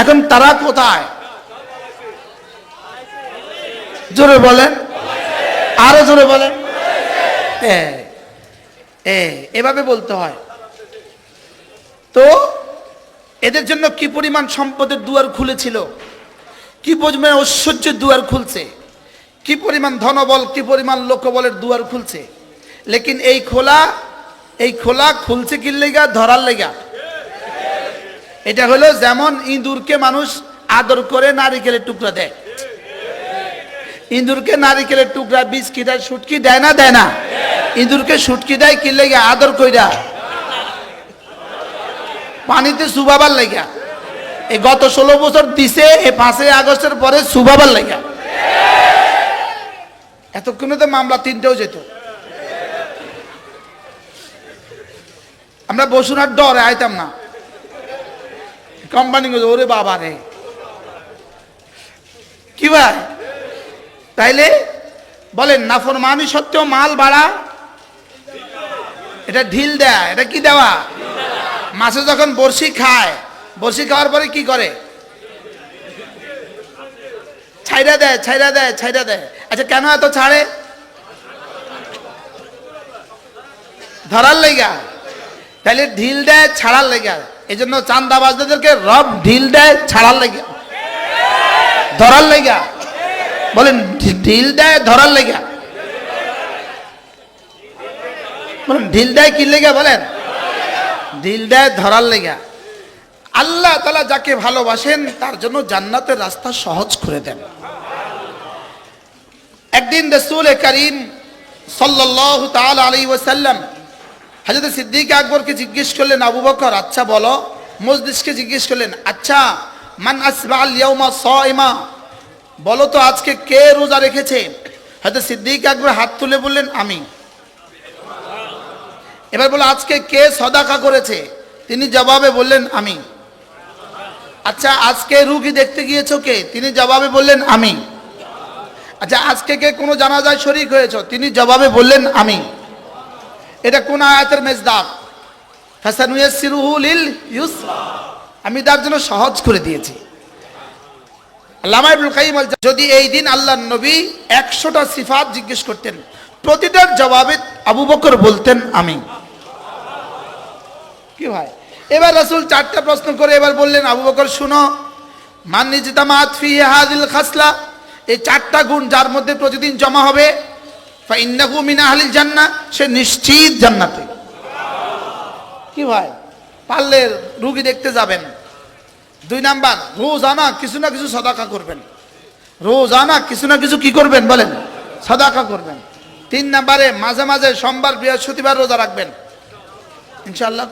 এখন তারা কোথায়? জোরে বলেন, আরো জোরে বলেন। এভাবে বলতে হয়। তো এদের জন্য কি পরিমাণ সম্পদের দুয়ার খুলেছিল, কি পরিমাণ ঐশ্বর্যের দুয়ার খুলছে, কি পরিমাণ ধনবল, কি পরিমাণ লোকবলের দুয়ার খুলছে। লেকিন এই খোলা খুলছে কি লেগা? ধরার লেগা। এটা হলো যেমন ইঁদুরকে মানুষ আদর করে নারিকেলের টুকরা দেয়। ইঁদুরকে নারিকেলের টুকরা, বিস্কি দেয়, শুটকি দেয় না? দেয় না? ইঁদুরকে শুটকি দেয় কি লেগা? আদর কইরা, পানিতে সুবাবার লেগা। এই গত 16 বছর দিছে, এই 5ই আগস্টের পরে সুবাবার লেগা। এতক্ষণে তো মামলা 3টেও যেত। আমরা বসুনার ডরে আইতাম না। কোম্পানি ওরে বাবা রে, কি ভাই? তাইলে বলেন নাফরমানি সত্ত্বেও মাল বাড়া, এটা ঢিল দেয়া। এটা কি দেওয়া? মাছে যখন বড়শি খায়, বড়শি খাওয়ার পরে কি করে? ছাইরা দেয়, ছাইরা দেয়, ছাইরা দেয়। আচ্ছা কেন এত ছাড়ে? ধরার লেগা। তাহলে ঢিল দেয় ছাড়ার লেগা। এই জন্য চান্দাবাজদেরকে রব ঢিল দেয় ছাড়ার লেগে, ধরার লেগা। বলেন ঢিল দেয় ধরার লেগা। বলেন ঢিল দেয় কি লেগা? বলেন ঢিল দেয় ধরার লেগা। আল্লাহ তাআলা যাকে ভালোবাসেন তার জন্য জান্নাতের রাস্তা সহজ করে দেন। একদিন রাসূল করিম সাল্লাল্লাহু তাআলা আলাইহি ওয়াসাল্লাম হযরত সিদ্দিক আকবরকে জিজ্ঞেস করলেন, আবু বকর আচ্ছা বলো, মজলিসকে জিজ্ঞেস করলেন, আচ্ছা মান আসবাল ইয়াউমা সাইমা, বলো তো আজকে কে রোজা রেখেছে? হযরত সিদ্দিক আকবর হাত তুলে বললেন আমি। এবার বলো আজকে কে সাদাকা করেছে? তিনি জবাবে বললেন আমি। আচ্ছা আজকে রোগী দেখতে গিয়েছো কে? তিনি জবাবে বললেন আমি। আচ্ছা আজকে কে কোনো জানাজায় শরীক হয়েছে? তিনি জবাবে বললেন আমি। এটা কোন আয়াতের মেজদাক? ফাসানুয়াসসিরুহু লিল ইউসরা, আমি তার জন্য সহজ করে দিয়েছি। আল্লামা ইবনুল কাইয়্যিম যদি এই দিন আল্লাহর নবী 100টা সিফাত জিজ্ঞেস করতেন, প্রতিটার জবাবে আবু বকর বলতেন আমি। কি ভাই? এবার রাসূল 4টা প্রশ্ন করে এবার বললেন, আবু বকর শুনো, মান ইজতামাত ফি হাযিল খাসলা, এই 4টা গুণ যার মধ্যে প্রতিদিন জমা হবে, ফা ইন্নাহু মিন আহলিল জান্নাহ, সে নিশ্চিত জান্নাতে। কি ভাই? পারলে রোগী দেখতে যাবেন। 2 নাম্বার, রোজানা কিছু না কিছু সাদাকা করবেন। রোজানা কিছু না কিছু কি করবেন? বলেন সাদাকা করবেন। 3 নাম্বারে মাঝে মাঝে সোমবার বৃহস্পতিবার রোজা রাখবেন ইনশাআল্লাহ।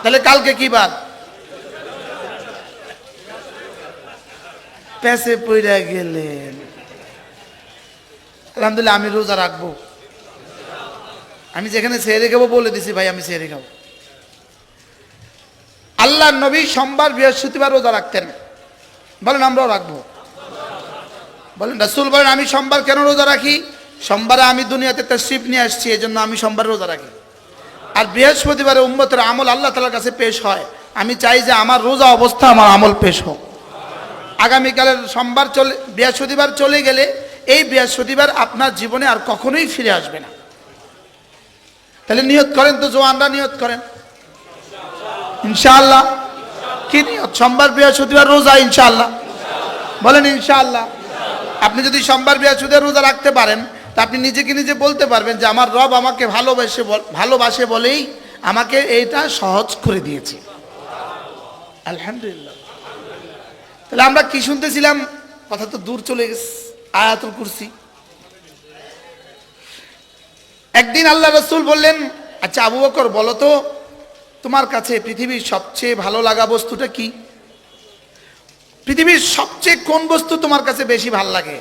তাহলে কালকে কি বার? পেছে পইরা গেলেন। আলহামদুলিল্লাহ আমি রোজা রাখবো। আমি যেখানে সেহরি খাবো বলে দিছি ভাই আমি সেহরি খাবো। আল্লাহর নবী সোমবার বৃহস্পতিবার রোজা রাখতেন। বলেন আমরাও রাখবো। বলেন রাসূল বলেন আমি সোমবার কেন রোজা রাখি? সোমবারে আমি দুনিয়াতে তাশরীফ নিয়ে আসছি, এই জন্য আমি সোমবার রোজা রাখি। আর বৃহস্পতিবারে উম্মতের আমল আল্লাহ তাআলার কাছে পেশ হয়, আমি চাই যে আমার রোজা অবস্থা আমার আমল পেশ হোক। আগামীকালের সোমবার বৃহস্পতিবার চলে গেলে এই বৃহস্পতিবার আপনার জীবনে আর কখনোই ফিরে আসবে না। তাহলে নিয়ত করেন তো, জওয়ানরা নিয়ত করেন ইনশাআল্লাহ। কি নিয়ত? সোমবার বৃহস্পতিবার রোজা ইনশাআল্লাহ। বলেন ইনশাআল্লাহ। আপনি যদি সোমবার বৃহস্পতিবার রোজা রাখতে পারেন তা আপনি নিজেকে নিজে বলতে পারবেন যে আমার রব আমাকে ভালোবাসে বলেই আমাকে এইটা সহজ করে দিয়েছে। আলহামদুলিল্লাহ। তাহলে আমরা কি শুনতেছিলাম? কথা তো দূর চলে গেছে। আয়াতুল কুরসি। একদিন আল্লাহ রাসূল বললেন, আচ্ছা আবু বকর বলো তো তোমার কাছে পৃথিবীর সবচেয়ে ভালো লাগা বস্তুটা কি? পৃথিবীর সবচেয়ে কোন বস্তু তোমার কাছে বেশি ভালো লাগে?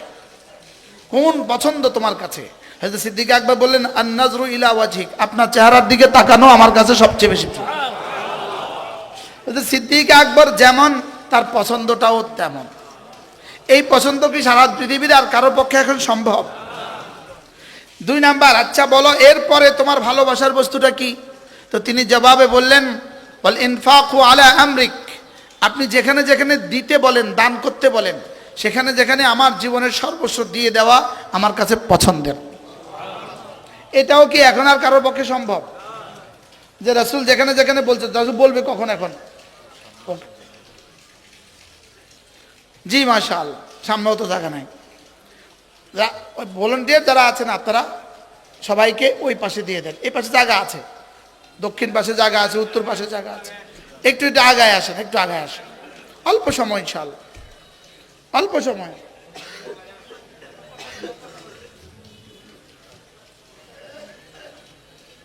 কোন পছন্দ তোমার কাছে? হযরত সিদ্দিক আকবর বললেন আন নাজরু ইলা ওয়াজহিক, আপনার চেহারার দিকে তাকানো আমার কাছে সবচেয়ে বেশি প্রিয়। হযরত সিদ্দিক আকবর যেমন তার পছন্দটাও তেমন। এই পছন্দ কি সারা পৃথিবীর আর কারো পক্ষে এখন সম্ভব? 2 নাম্বার, আচ্ছা বলো এরপরে তোমার ভালোবাসার বস্তুটা কি? তো তিনি জবাবে বললেন ওয়াল ইনফাকু আলা আমরিক, আপনি যেখানে যেখানে দিতে বলেন, দান করতে বলেন, সেখানে যেখানে আমার জীবনের সর্বস্ব দিয়ে দেওয়া আমার কাছে পছন্দের। এটাও কি এখন আর কারোর পক্ষে সম্ভব? যে রাসূল যেখানে যেখানে বলছে, রাসূল বলবে কখন? এখন জি মাশাআল্লাহ, সামনেও তো জায়গা নাই। ভলান্টিয়ার যারা আছেন আপনারা সবাইকে ওই পাশে দিয়ে দেন। এই পাশে জায়গা আছে, দক্ষিণ পাশে জায়গা আছে, উত্তর পাশে জায়গা আছে। একটু একটু আগায় আসেন, একটু আগায় আসেন। অল্প সময় ইনশাআল্লাহ, অল্প সময়।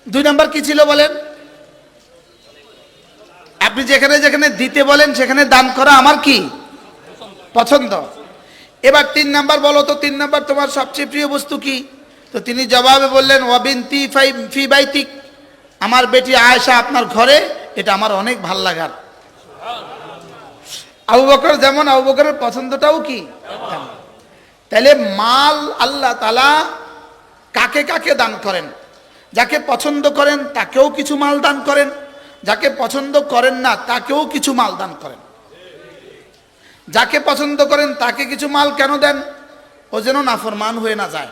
দুই নাম্বার কি ছিল বলেন? আপনি যেখানে যেখানে দিতে বলেন সেখানে দান করা আমার কি পছন্দ। এবার 3 নাম্বার বলো তো, 3 নাম্বার তোমার সবচেয়ে প্রিয় বস্তু কি? তো তিনি জবাবে বললেন ওয়াবিনতি ফি বাইতিক, আমার বেটি আয়েশা আপনার ঘরে, এটা আমার অনেক ভাল লাগার। আবু বকর যেমন, আবু বকরের পছন্দটাও কি? তাহলে মাল আল্লাহ তাআলা কাকে কাকে দান করেন? যাকে পছন্দ করেন তাকেও কিছু মাল দান করেন, যাকে পছন্দ করেন না তাকেও কিছু মাল দান করেন। যাকে পছন্দ করেন তাকে কিছু মাল কেন দেন? ও যেন নাফরমান হয়ে না যায়।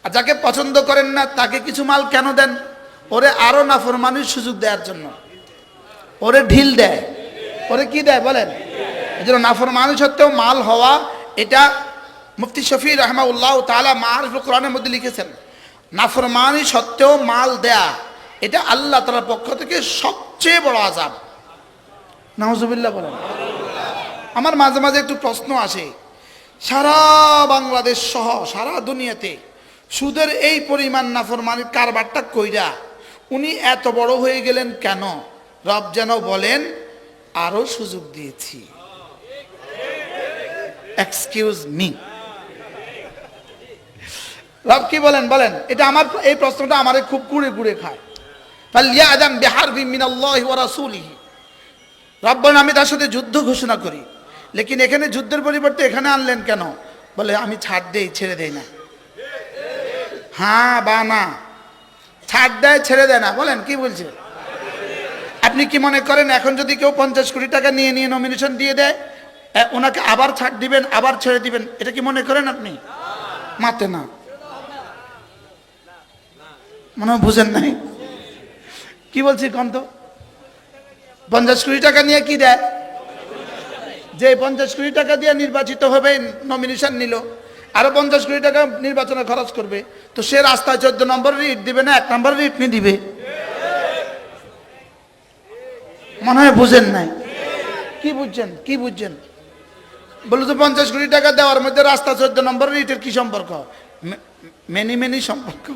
আর যাকে পছন্দ করেন না তাকে কিছু মাল কেন দেন? ওরে আরো নাফরমানির সুযোগ দেওয়ার জন্য। ওরে ঢিল দেয়, ওরে কি দেয় বলেন? এই জন্য নাফরমানি সত্ত্বেও মাল হওয়া, এটা মুফতি শফি রাহমাহুল্লাহ তাআলা মাআরিফুল কোরআনের মধ্যে লিখেছেন, নাফরমানি সত্ত্বেও মাল দেয়া এটা আল্লাহ তাআলার পক্ষ থেকে সবচেয়ে বড় আযাব। নাউজুবিল্লাহ বলেন। আমার মাঝে মাঝে একটু প্রশ্ন আসে, সারা বাংলাদেশ সহ সারা দুনিয়াতে সুদের এই পরিমাণ নাফরমানির কারবারটা কইরা উনি এত বড় হয়ে গেলেন কেন? রব যেন বলেন আরো সুযোগ দিয়েছি। এক্সকিউজ মি, রব কি বলেন বলেন? এটা আমার এই প্রশ্নটা আমারে খুব কুড়ে কুড়ে খায়। ফালইয়াযাম বিহারবিন মিনাল্লাহি ওয়া রাসূলিহি, রব বলেন আমি তার সাথে যুদ্ধ ঘোষণা করি, লেকিন এখানে যুদ্ধের পরিবর্তে এখানে আনলেন কেন? বলে আমি ছাড় দেই, ছেড়ে দেই না। হ্যাঁ বা না? ছাড় দেয়, ছেড়ে দেয় না। বলেন কি বলছে? আপনি কি মনে করেন এখন যদি কেউ 50 কোটি টাকা নিয়ে নিয়ে নমিনেশন দিয়ে দেয়, ওনাকে আবার ছাড় দিবেন, আবার ছেড়ে দিবেন, এটা কি মনে করেন আপনি? মাতে না, মনে হয় বুঝেন নাই কি বলছি কোন তো? 50 কোটি টাকা নিয়ে কি দেয়? যে 50 কোটি টাকা দিয়ে নির্বাচিত হবে, নমিনেশন নিল, আরো 50 কোটি টাকা নির্বাচনে খরচ করবে, তো সে রাস্তায় 14 নম্বর রিট দিবে না 1 নম্বর রিট নিয়ে দিবে? মনে হয় বুঝেন নাই। কি বুঝছেন? কি বুঝছেন? বলে তো 50 কোটি টাকা দেওয়ার মধ্যে রাস্তা 14 নম্বর রিটের কি সম্পর্ক? মেনি মেনি সম্পর্ক,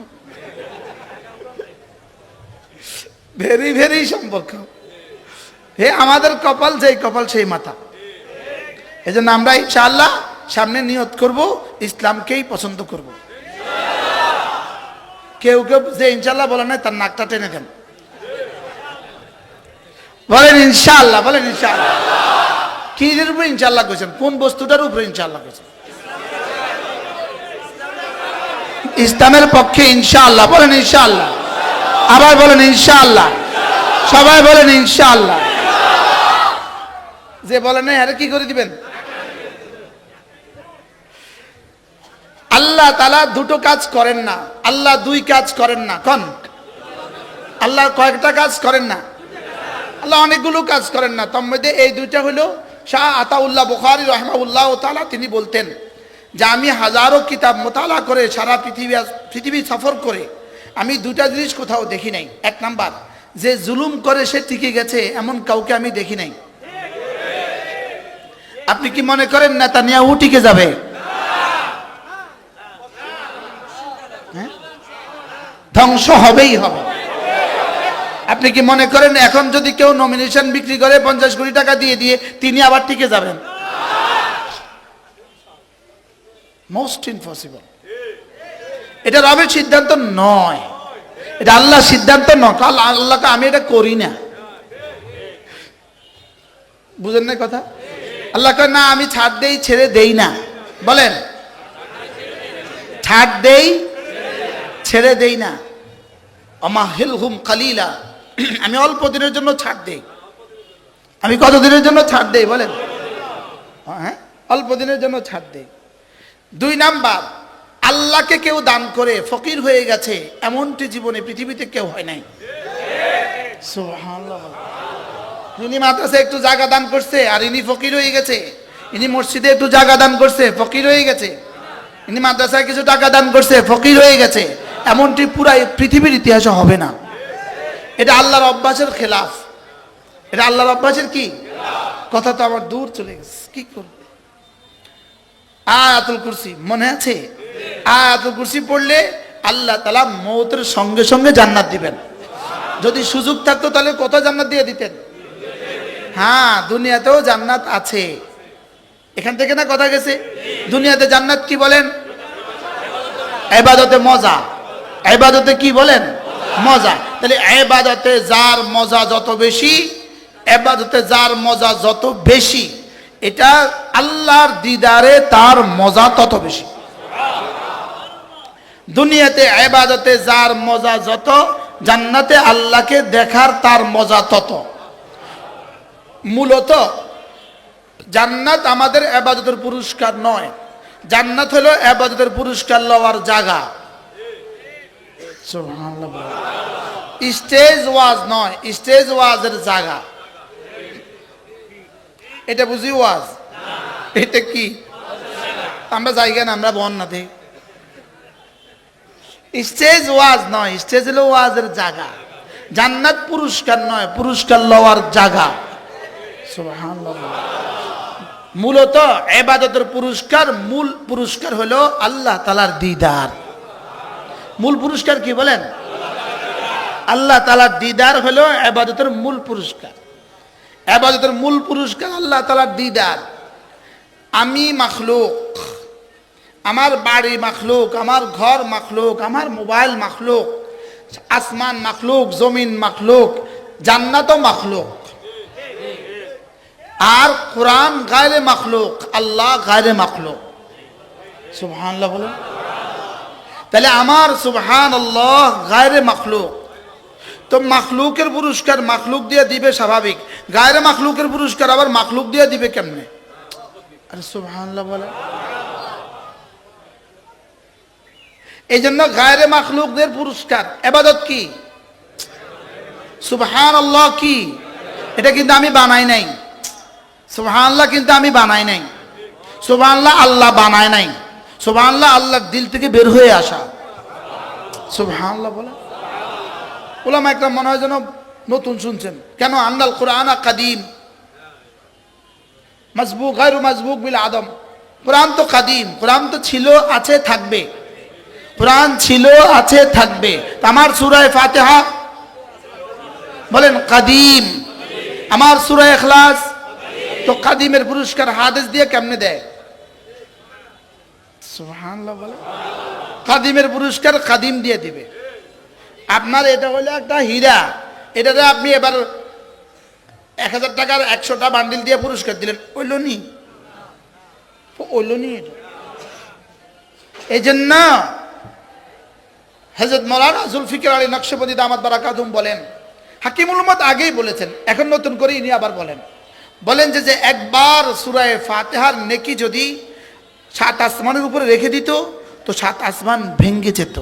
ভেরি ভেরি সম্পর্ক। হে আমাদের কপাল, যেই কপাল সেই মাথা। এই জন্য আমরা ইনশাআল্লাহ সামনে নিয়ত করব ইসলামকেই পছন্দ করব। কেউ কেউ যে ইনশাআল্লাহ বলে না তার নাকটা টেনে দেন। বলেন ইনশাআল্লাহ, বলেন ইনশাআল্লাহ। কি এর উপরে ইনশাআল্লাহ কইছেন? কোন বস্তুটার উপরে ইনশাআল্লাহ কইছেন? ইসলামের পক্ষে ইনশাআল্লাহ। বলেন ইনশাআল্লাহ। আবার বলেন ইনশাআল্লাহ। সবাই বলেন ইনশাআল্লাহ। যে বলেন না আরে কি করে দিবেন? আল্লাহ তাআলা দুটো কাজ করেন না, আল্লাহ দুই কাজ করেন না। কোন? আল্লাহ কয়েকটা কাজ করেন না, আল্লাহ অনেকগুলো কাজ করেন না। তার মধ্যে এই দুইটা হলো, শাহ আতাউল্লাহ বুখারী রাহিমাহুল্লাহ তাআলা তিনি বলতেন যে আমি হাজারো কিতাব মোতালা করে সারা পৃথিবী সফর করে আমি দুটা জিনিস কোথাও দেখি নাই। এক নাম্বার, যে জুলুম করে সে টিকে গেছে এমন কাউকে আমি দেখি নাই। আপনি কি মনে করেন নেতানিয়াহু টিকে যাবে? ধ্বংস হবেই হবে। আপনি কি মনে করেন এখন যদি কেউ নমিনেশন বিক্রি করে 50 কোটি টাকা দিয়ে দিয়ে তিনি আবার টিকে যাবেন? Most impossible. এটা রবের সিদ্ধান্ত নয়, এটা আল্লাহর সিদ্ধান্ত নয়। আল্লাহকে আমি এটা করি না, বুঝেন না কথা? আল্লাহ কয় না আমি ছাড় দেই, ছেড়ে দেই না। বলেন ছাড় দেই, ছেড়ে দেই না। আমাহিলহুম কালিলা, আমি অল্প দিনের জন্য ছাড় দেই। আমি কত দিনের জন্য ছাড় দেই বলেন? হ্যাঁ, অল্প দিনের জন্য ছাড় দেই। 2 নাম্বার, আল্লাহকে কেউ দান করে ফকির হয়ে গেছে এমনটি জীবনে পৃথিবীতে কেউ হয় নাই। সুবহানাল্লাহ। ইনি মাদ্রাসায় একটু জায়গা দান করছে আর ইনি ফকির হয়ে গেছে। ইনি মসজিদে একটু জায়গা দান করছে, ফকির হয়ে গেছে। ইনি মাদ্রাসায় কিছু টাকা দান করছে, ফকির হয়ে গেছে। এমনটি পুরা পৃথিবীর ইতিহাসে হবে না। এটা আল্লাহর অভ্যাসের খেলাফ। এটা আল্লাহর অভ্যাসের কি কথা? তো আমার দূর চলে গেছে, কি করবে? আয়াতুল কুরসি মনে আছে? আয়াতুল কুরসি পড়লে আল্লাহ তাআলা মওতের সঙ্গে সঙ্গে জান্নাত দিবেন। যদি সুযোগ থাকতো তাহলে কত জান্নাত দিয়ে দিতেন। হ্যাঁ, দুনিয়াতেও জান্নাত আছে। এখান থেকে না কথা গেছে? দুনিয়াতে জান্নাত কি বলেন? ইবাদতে মজা। ইবাদতে কি বলেন? মজা। তাহলে ইবাদতে যার মজা যত বেশি, ইবাদতে যার মজা যত বেশি, এটা আল্লাহর দিদারে তার মজা তত বেশি। দুনিয়াতে ইবাদতে যার মজা যত, জান্নাতে আল্লাহকে দেখার তার মজা তত। মূলত জান্নাত আমাদের ইবাদতের পুরস্কার নয়, জান্নাত হলো ইবাদতের পুরস্কার লওয়ার জায়গা। সুবহানাল্লাহ। স্টেজ ওয়াজ নয়, স্টেজ ওয়াজের জায়গা। এটা বুঝি ওয়াজ? এটা কি? আমরা জায়গা না, আমরা বন্যাতে। স্টেজ ওয়াজ নয়, স্টেজ হলো ওয়াজের জায়গা। জান্নাত পুরস্কার নয়, পুরস্কার লওয়ার জায়গা। সুবহানাল্লাহ। মূলত ইবাদতের পুরস্কার, মূল পুরস্কার হলো আল্লাহ তাআলার দিদার। মূল পুরস্কার কি বলেন? আল্লাহ তাআলার দিদার হলো ইবাদতের মূল পুরস্কার। ইবাদতের মূল পুরস্কার আল্লাহ তাআলার দিদার। আমি মাখলুক, আমার বাড়ি মাখলুক, আমার ঘর মাখলুক, আমার মোবাইল মাখলুক, আসমান মাখলুক, জমিন মাখলুক, জান্নাতও মাখলুক। আর কোরআন গায়রে মাখলুক, আল্লাহ গায়রে মাখলুক। সুবহানাল্লাহ বলেন। তাহলে আমার সুবহানাল্লাহ গায়রে মাখলুক। তো মাখলুকের পুরস্কার মাখলুক দিয়ে দিবে স্বাভাবিক, গায়রে মাখলুকের পুরস্কার আবার মাখলুক দিয়ে দিবে কেমনে? আরে সুবহানাল্লাহ বলেন। এই জন্য গায়রে মাখলুকদের পুরস্কার। ইবাদত কি? সুবহানাল্লাহ কি? এটা কিন্তু আমি বানাই নাই। সুবহানাল্লাহ কিন্তু আমি বানাই নাই। সুবহানাল্লাহ আল্লাহ বানায় নাই। সুবহানাল্লাহ আল্লাহর দিল থেকে বের হয়ে আসা। সুবহানাল্লাহ বলে। উলামা একরাম মনে হয় যেন নতুন শুনছেন। কেন? আন্নাল কুরআন কাদিম মাসবুক গায়রু মাসবুক বিল আদম। কোরআন তো কাদিম, কোরআন তো ছিল, আছে, থাকবে। কোরআন ছিল, আছে, থাকবে। আমার সূরা ফাতিহা বলেন কাদিম, আমার সূরা ইখলাস তো কাদিমের পুরস্কার হাদিস দিয়ে কেমনে দেয়? সুবহানাল্লাহ বলে। কাদিমের পুরস্কার কাদিম দিয়ে দিবে। আপনার এটা হলো একটা হীরা, এটাতে আপনি এবার 1000 টাকার 100টা বান্ডিল দিয়ে পুরস্কার দিলেন, ওইল নি? ওইল নি? এই জন্য হযরত মাওলানা জুলফিকার আলী নকশবন্দি দামাত বারাকাতুহুম বলেন, হাকিমুল উম্মত আগেই বলেছেন, এখন নতুন করে ইনি আবার বলেন যে একবার সূরা ফাতিহার নেকি যদি 7 আসমানের উপরে রেখে দিত তো 7 আসমান ভেঙে যেত।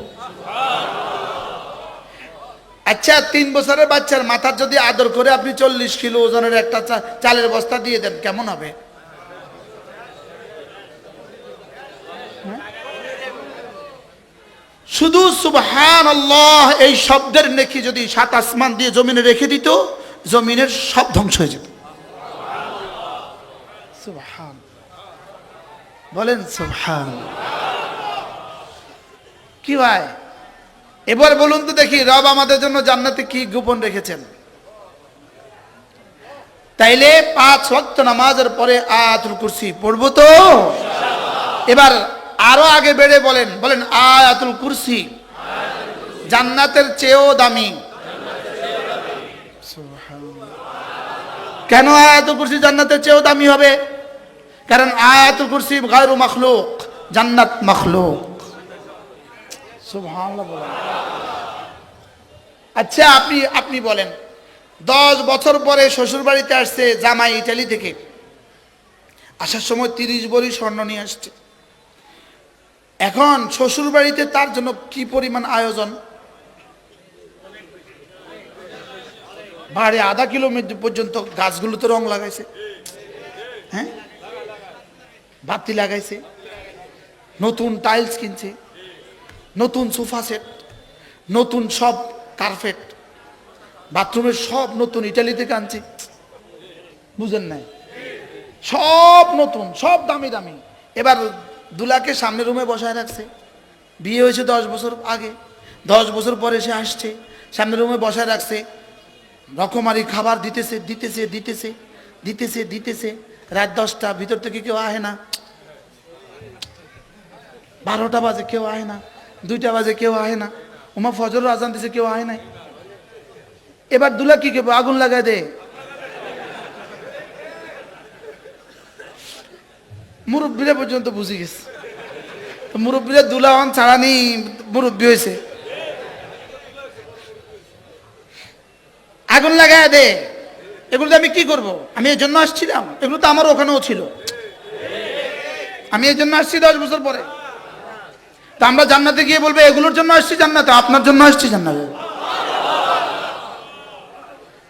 আচ্ছা, 3 বছরের বাচ্চার মাথার যদি আদর করে আপনি 40 কিলো ওজনের একটা চালের বস্তা দিয়ে দেন, কেমন হবে? শুধু সুবহানাল্লাহ এই শব্দের নেকি যদি 7 আসমান দিয়ে জমিনে রেখে দিত, জমিনের সব ধ্বংস হয়ে যেত। সুবহান বলেন। সুবহান। কি ভাই, এবার বলুন তো দেখি, রব আমাদের জন্য জান্নাতে কি গোপন রেখেছেন? তাইলে 5 ওয়াক্ত নামাজের পরে আয়াতুল কুরসি পড়বো তো? এবার আরো আগে বেড়ে বলেন আয়াতুল কুরসি জান্নাতের চেয়েও দামি। কেন আয়াতুল কুরসি জান্নাতের চেয়েও দামি হবে? কারণ আয়াতুল কুরসি গায়রু মাখলুক, জান্নাত মাখলুক। সুবহানাল্লাহ বলেন। আচ্ছা, আপনি বলেন, 10 বছর পরে শ্বশুর বাড়িতে আসছে জামাই ইতালি থেকে, আসার সময় 30 ভরি স্বর্ণ নিয়ে আসছে। এখন শ্বশুর বাড়িতে তার জন্য কি পরিমাণ আয়োজন? বাড়ি আধা কিলোমিটার পর্যন্ত গাছগুলোতে রং লাগাইছে, হ্যাঁ, বাতি লাগাইছে, নতুন টাইলস কিনছে, নতুন সোফা সেট, নতুন সব কার্পেট, বাথরুমের সব নতুন ইটালি থেকে আনছে। বুঝেন নাই? সব নতুন, সব দামি দামি। এবার দুলাকে সামনে রুমে বসায় রাখছে। বিয়ে হয়েছে 10 বছর আগে, 10 বছর পরে সে আসছে, সামনে রুমে বসায় রাখছে। রকমারি খাবার দিতেছে দিতেছে দিতেছে দিতেছে দিতেছে। রাত 10টা, ভিতর থেকে কেউ আহে না। 12টা বাজে কেউ আহে না, 2টা বাজে কেউ আহে না, ওমা ফজরের আজান দিছে কেউ আহে নাই। এবার দুলা কি করবে? আগুন লাগায় দে। মুরব্বীরা পর্যন্ত বুঝে গেছে, মুরব্বীরা দুলাওয়ান ছাড়ানি মুরব্বী হয়েছে। আগুন লাগায় দে। এগুলো আমি কি করব? আমি এই জন্য আসছিলাম, এগুলো তো আমার ওখানেও ছিল। আমি এই জন্য আসছি 10 বছর পরে। তা আমরা জান্নাতে গিয়ে বলবো এগুলোর জন্য আসছি জান্নাতে, আপনার জন্য আসছি জান্নাতে।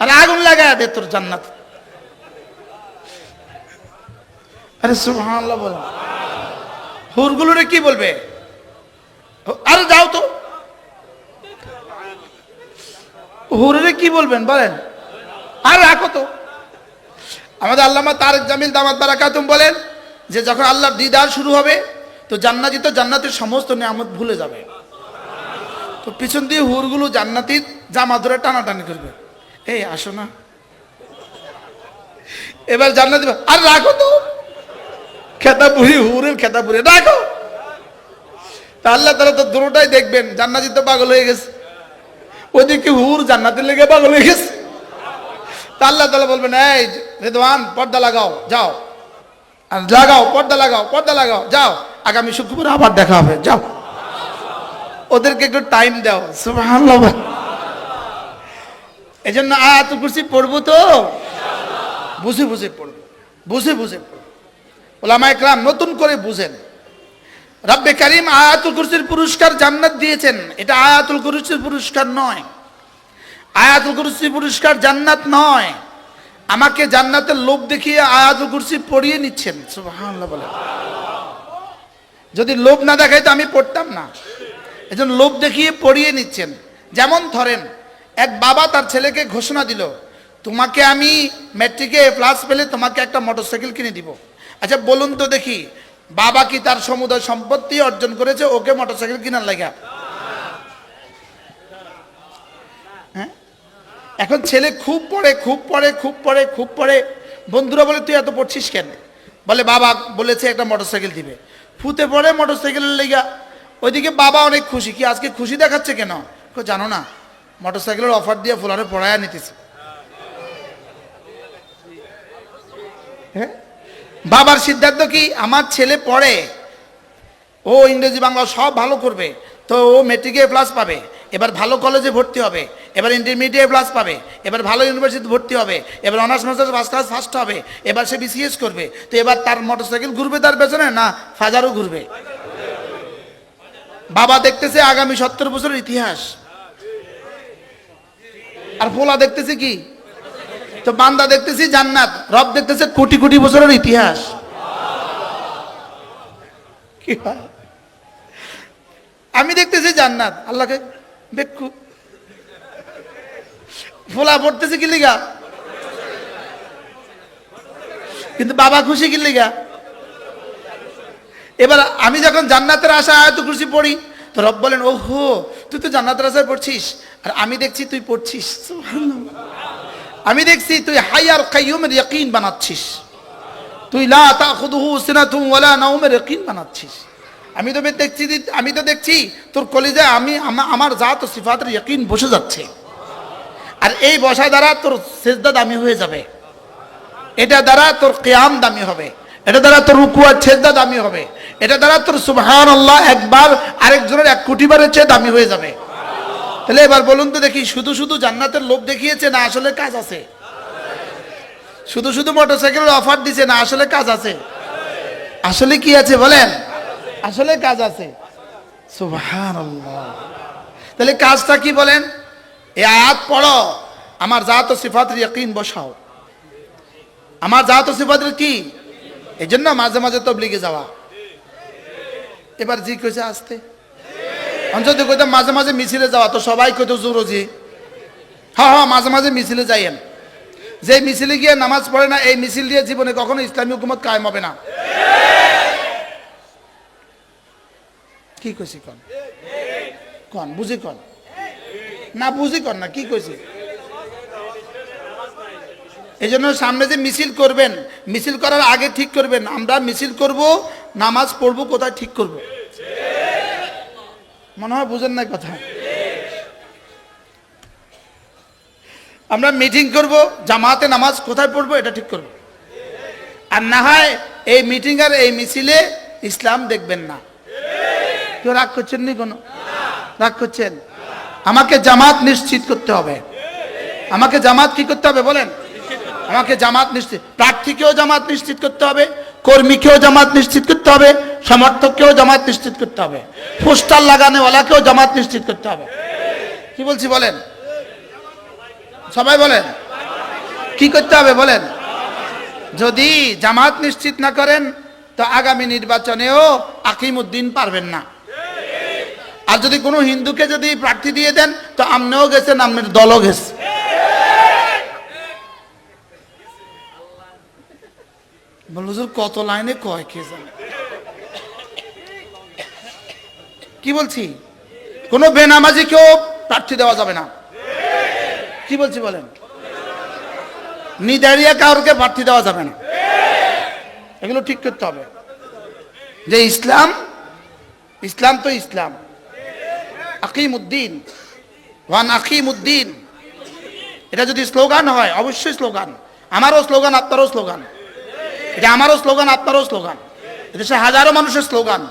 আর আগুন লাগায় দে তোর জান্নাত। আরে সুবহানাল্লাহ বলেন। হুরগুলোরে কি বলবে? আরে যাও তো, হুররে কি বলবেন বলেন? আর রাখো তো। আমাদের আল্লামা তারেক জামিল দামাত বারাকাতুম বলেন যে যখন আল্লাহর দিদার শুরু হবে তো জান্নাতি তো জান্নাতের সমস্ত নিয়ামত ভুলে যাবে। তো পিছন দিয়ে হুরগুলো জান্নাতির জামা ধরে টানাটানি করবে, এই আসো না। এবার জান্নাতি আর রাখো তো, খেতাপুরি হুরের খেতাপুরি রাখো। তা আল্লাহ তারা তো দুটোটাই দেখবেন, জান্নাতি তো পাগল হয়ে গেছে, ওইদিকে হুর জান্নাতের লেগে পাগল হয়ে গেছে। তা আল্লাহ তাআলা বলবেন, এই রিদওয়ান পর্দা লাগাও যাও, আর লাগাও পর্দা লাগাও, পর্দা লাগাও যাও, আগামী শুক্রবার আবার দেখা হবে যাও। ওদেরকে একটু টাইম দাও। সুবহানাল্লাহ। এই জন্য আয়াতুল কুরসি পড়বো তো বুঝে বুঝে পড়বো, বুঝে বুঝে পড়বো। ওলামায়ে কেরাম নতুন করে বুঝেন। রব্বে কারীম আয়াতুল কুরসির পুরস্কার জান্নাত দিয়েছেন, এটা আয়াতুল কুরসির পুরস্কার নয়। আয়াতুল কুরসির পুরস্কার জান্নাত নয়। আমাকে জান্নাতের লোভ দেখিয়ে আয়াতুল কুরসি পড়িয়ে নিচ্ছেন। সুবহানাল্লাহ বলে। যদি লোভ না দেখাইতো আমি পড়তাম না, এজন্য লোভ দেখিয়ে পড়িয়ে নিচ্ছেন। যেমন ধরেন এক বাবা তার ছেলেকে ঘোষণা দিল, তোমাকে আমি ম্যাট্রিকে প্লাস পেলে তোমাকে একটা মোটরসাইকেল কিনে দিব। আচ্ছা বলুন তো দেখি, বাবা কি তার সমুদয় সম্পত্তি অর্জন করেছে ওকে মোটরসাইকেল কেনার লাগা? হ্যাঁ, এখন ছেলে খুব পড়ে খুব পড়ে খুব পড়ে খুব পড়ে, বন্ধুরা বলে তুই এত পড়ছিস কেন? বলে বাবা বলেছে একটা মোটরসাইকেল দিবে। ফুতে পড়ে মোটরসাইকেলের লেগা, ওইদিকে বাবা অনেক খুশি, কি আজকে খুশি দেখাচ্ছে কেন? জানো না মোটরসাইকেলের অফার দিয়ে ফুলারে পড়ায় নিতেছে। হ্যাঁ, বাবার সিদ্ধান্ত কি আমার ছেলে পড়ে, ও ইংরেজি বাংলা সব ভালো করবে, তো ও মেট্রিকে প্লাস পাবে, এবার ভালো কলেজে ভর্তি হবে, এবার ইন্টারমিডিয়েট প্লাস পাবে, এবার ভালো ইউনিভার্সিটি ভর্তি হবে, এবার honours masters first class first হবে, এবার সে বিসিএস করবে। তো এবার তার মোটরসাইকেল ঘুরবে তার পেছনে না ফাজারও ঘুরবে? বাবা দেখতেছে আগামী 70 বছরের ইতিহাস, আর পোলা দেখতেছে কি? তো বান্দা দেখতেছি জান্নাত, রব দেখতেছে কোটি কোটি বছরের ইতিহাস। কি হয়? আমি দেখতেছি জান্নাত, আল্লাহকে বেক্ষু। ফোলা পড়তেছে কি লিগা? কিন্তু বাবা খুশি কি লিগা? এবার আমি যখন জান্নাতের আশা আয়াতুল কুরসি পড়ি তো রব বলেন, ওহো তুই তো জান্নাতের আশায় পড়ছিস, আর আমি দেখছি তুই পড়ছিস, আমি দেখছি তুই হাই আর কাইয়ুমের ইয়াকিন বানাচ্ছিস, তুই লা তাখুযুহু সিনাতুন ওয়ালা নাওমের ইয়াকিন বানাচ্ছিস। আমি তো দেখছি তোর কলিজায় আমার জাত ও সিফাতের ইয়াকিন বসে যাচ্ছে, আর এই বসা দ্বারা তোর সিজদা দামি হয়ে যাবে, এটা দ্বারা তোর কিয়াম দামি হবে, এটা দ্বারা তোর রুকু আর সিজদা দামি হবে, এটা দ্বারা তোর সুবহানাল্লাহ একবার আরেকজনের 1 কোটি বারের চেয়ে দামি হয়ে যাবে। তাহলে এবার বলুন তো দেখি, শুধু শুধু জান্নাতের লোভ দেখিয়েছে না আসলে কাজ আছে? শুধু শুধু মোটরসাইকেলের অফার দিছে না আসলে কাজ আছে? আসলে কি আছে বলেন? আসলে কাজ আছে। সুবহানাল্লাহ। তাহলে কাজটা কি বলেন? এই আয়াত পড়ো, আমার জাত ও সিফাতের ইয়াকিন বসাও। আমার জাত ও সিফাতের কি? এই জন্য মাঝে মাঝে তাবলীগে যাওয়া। এবার জি কইছে আসতে, অন্তত কইতাম মাঝে মাঝে মিছিলে যাওয়া, তো সবাই কইতো জোরজি। হ্যাঁ হ্যাঁ, মাঝে মাঝে মিছিলে যাইয়েন। যে মিছিলে গিয়ে নামাজ পড়ে না, এই মিছিল দিয়ে জীবনে কখনো ইসলামী হুকুমত কায়েম হবে না। কি কইছি কন? কন বুঝি কন না, বুঝি কন না, কি কইছি? এই জন্য সামনে যে মিছিল করবেন, মিছিল করার আগে ঠিক করবেন আমরা মিছিল করব, নামাজ পড়বো কোথায় ঠিক করব। মনে হয় বুঝেন না কথা। আমরা মিটিং করব, জামাতে নামাজ কোথায় পড়বো এটা ঠিক করব, আর না হয় এই মিটিং আর এই মিছিলে ইসলাম দেখবেন না। কেউ রাগ করছেন নি? কোনো রাগ করছেন? আমাকে জামাত নিশ্চিত করতে হবে। আমাকে জামাত কি করতে হবে বলেন? আমাকে জামাত নিশ্চিত, প্রার্থীকেও জামাত নিশ্চিত করতে হবে, কর্মীকেও জামাত নিশ্চিত করতে হবে, সমর্থককেও জামাত নিশ্চিত করতে হবে, পোস্টার লাগানোওয়ালাকেও জামাত নিশ্চিত করতে হবে। কি বলছি বলেন? সবাই বলেন কি করতে হবে বলেন? যদি জামাত নিশ্চিত না করেন তো আগামী নির্বাচনেও আকিমউদ্দিন পারবেন না। আর যদি কোনো হিন্দুকে যদি প্রার্থী দিয়ে দেন তো আমনেও গেছেন, আপনার দলও গেছে। বলল হুজুর কত লাইনে কয় কে জানে কি বলছি। কোনো বেনামাজিকেও প্রার্থী দেওয়া যাবে না। কি বলছি বলেন? নিদারিয়া কাউকে প্রার্থী দেওয়া যাবে না। এগুলো ঠিক করতে হবে যে ইসলাম, ইসলাম তো ইসলাম। আকিমউদ্দিন ওয়ান আকিমউদ্দিন, এটা যদি স্লোগান হয়, অবশ্যই স্লোগান, আমারও স্লোগান আপনারও স্লোগান, এটা আমারও স্লোগান আপনারও স্লোগান, এদেশে হাজারো মানুষের স্লোগান।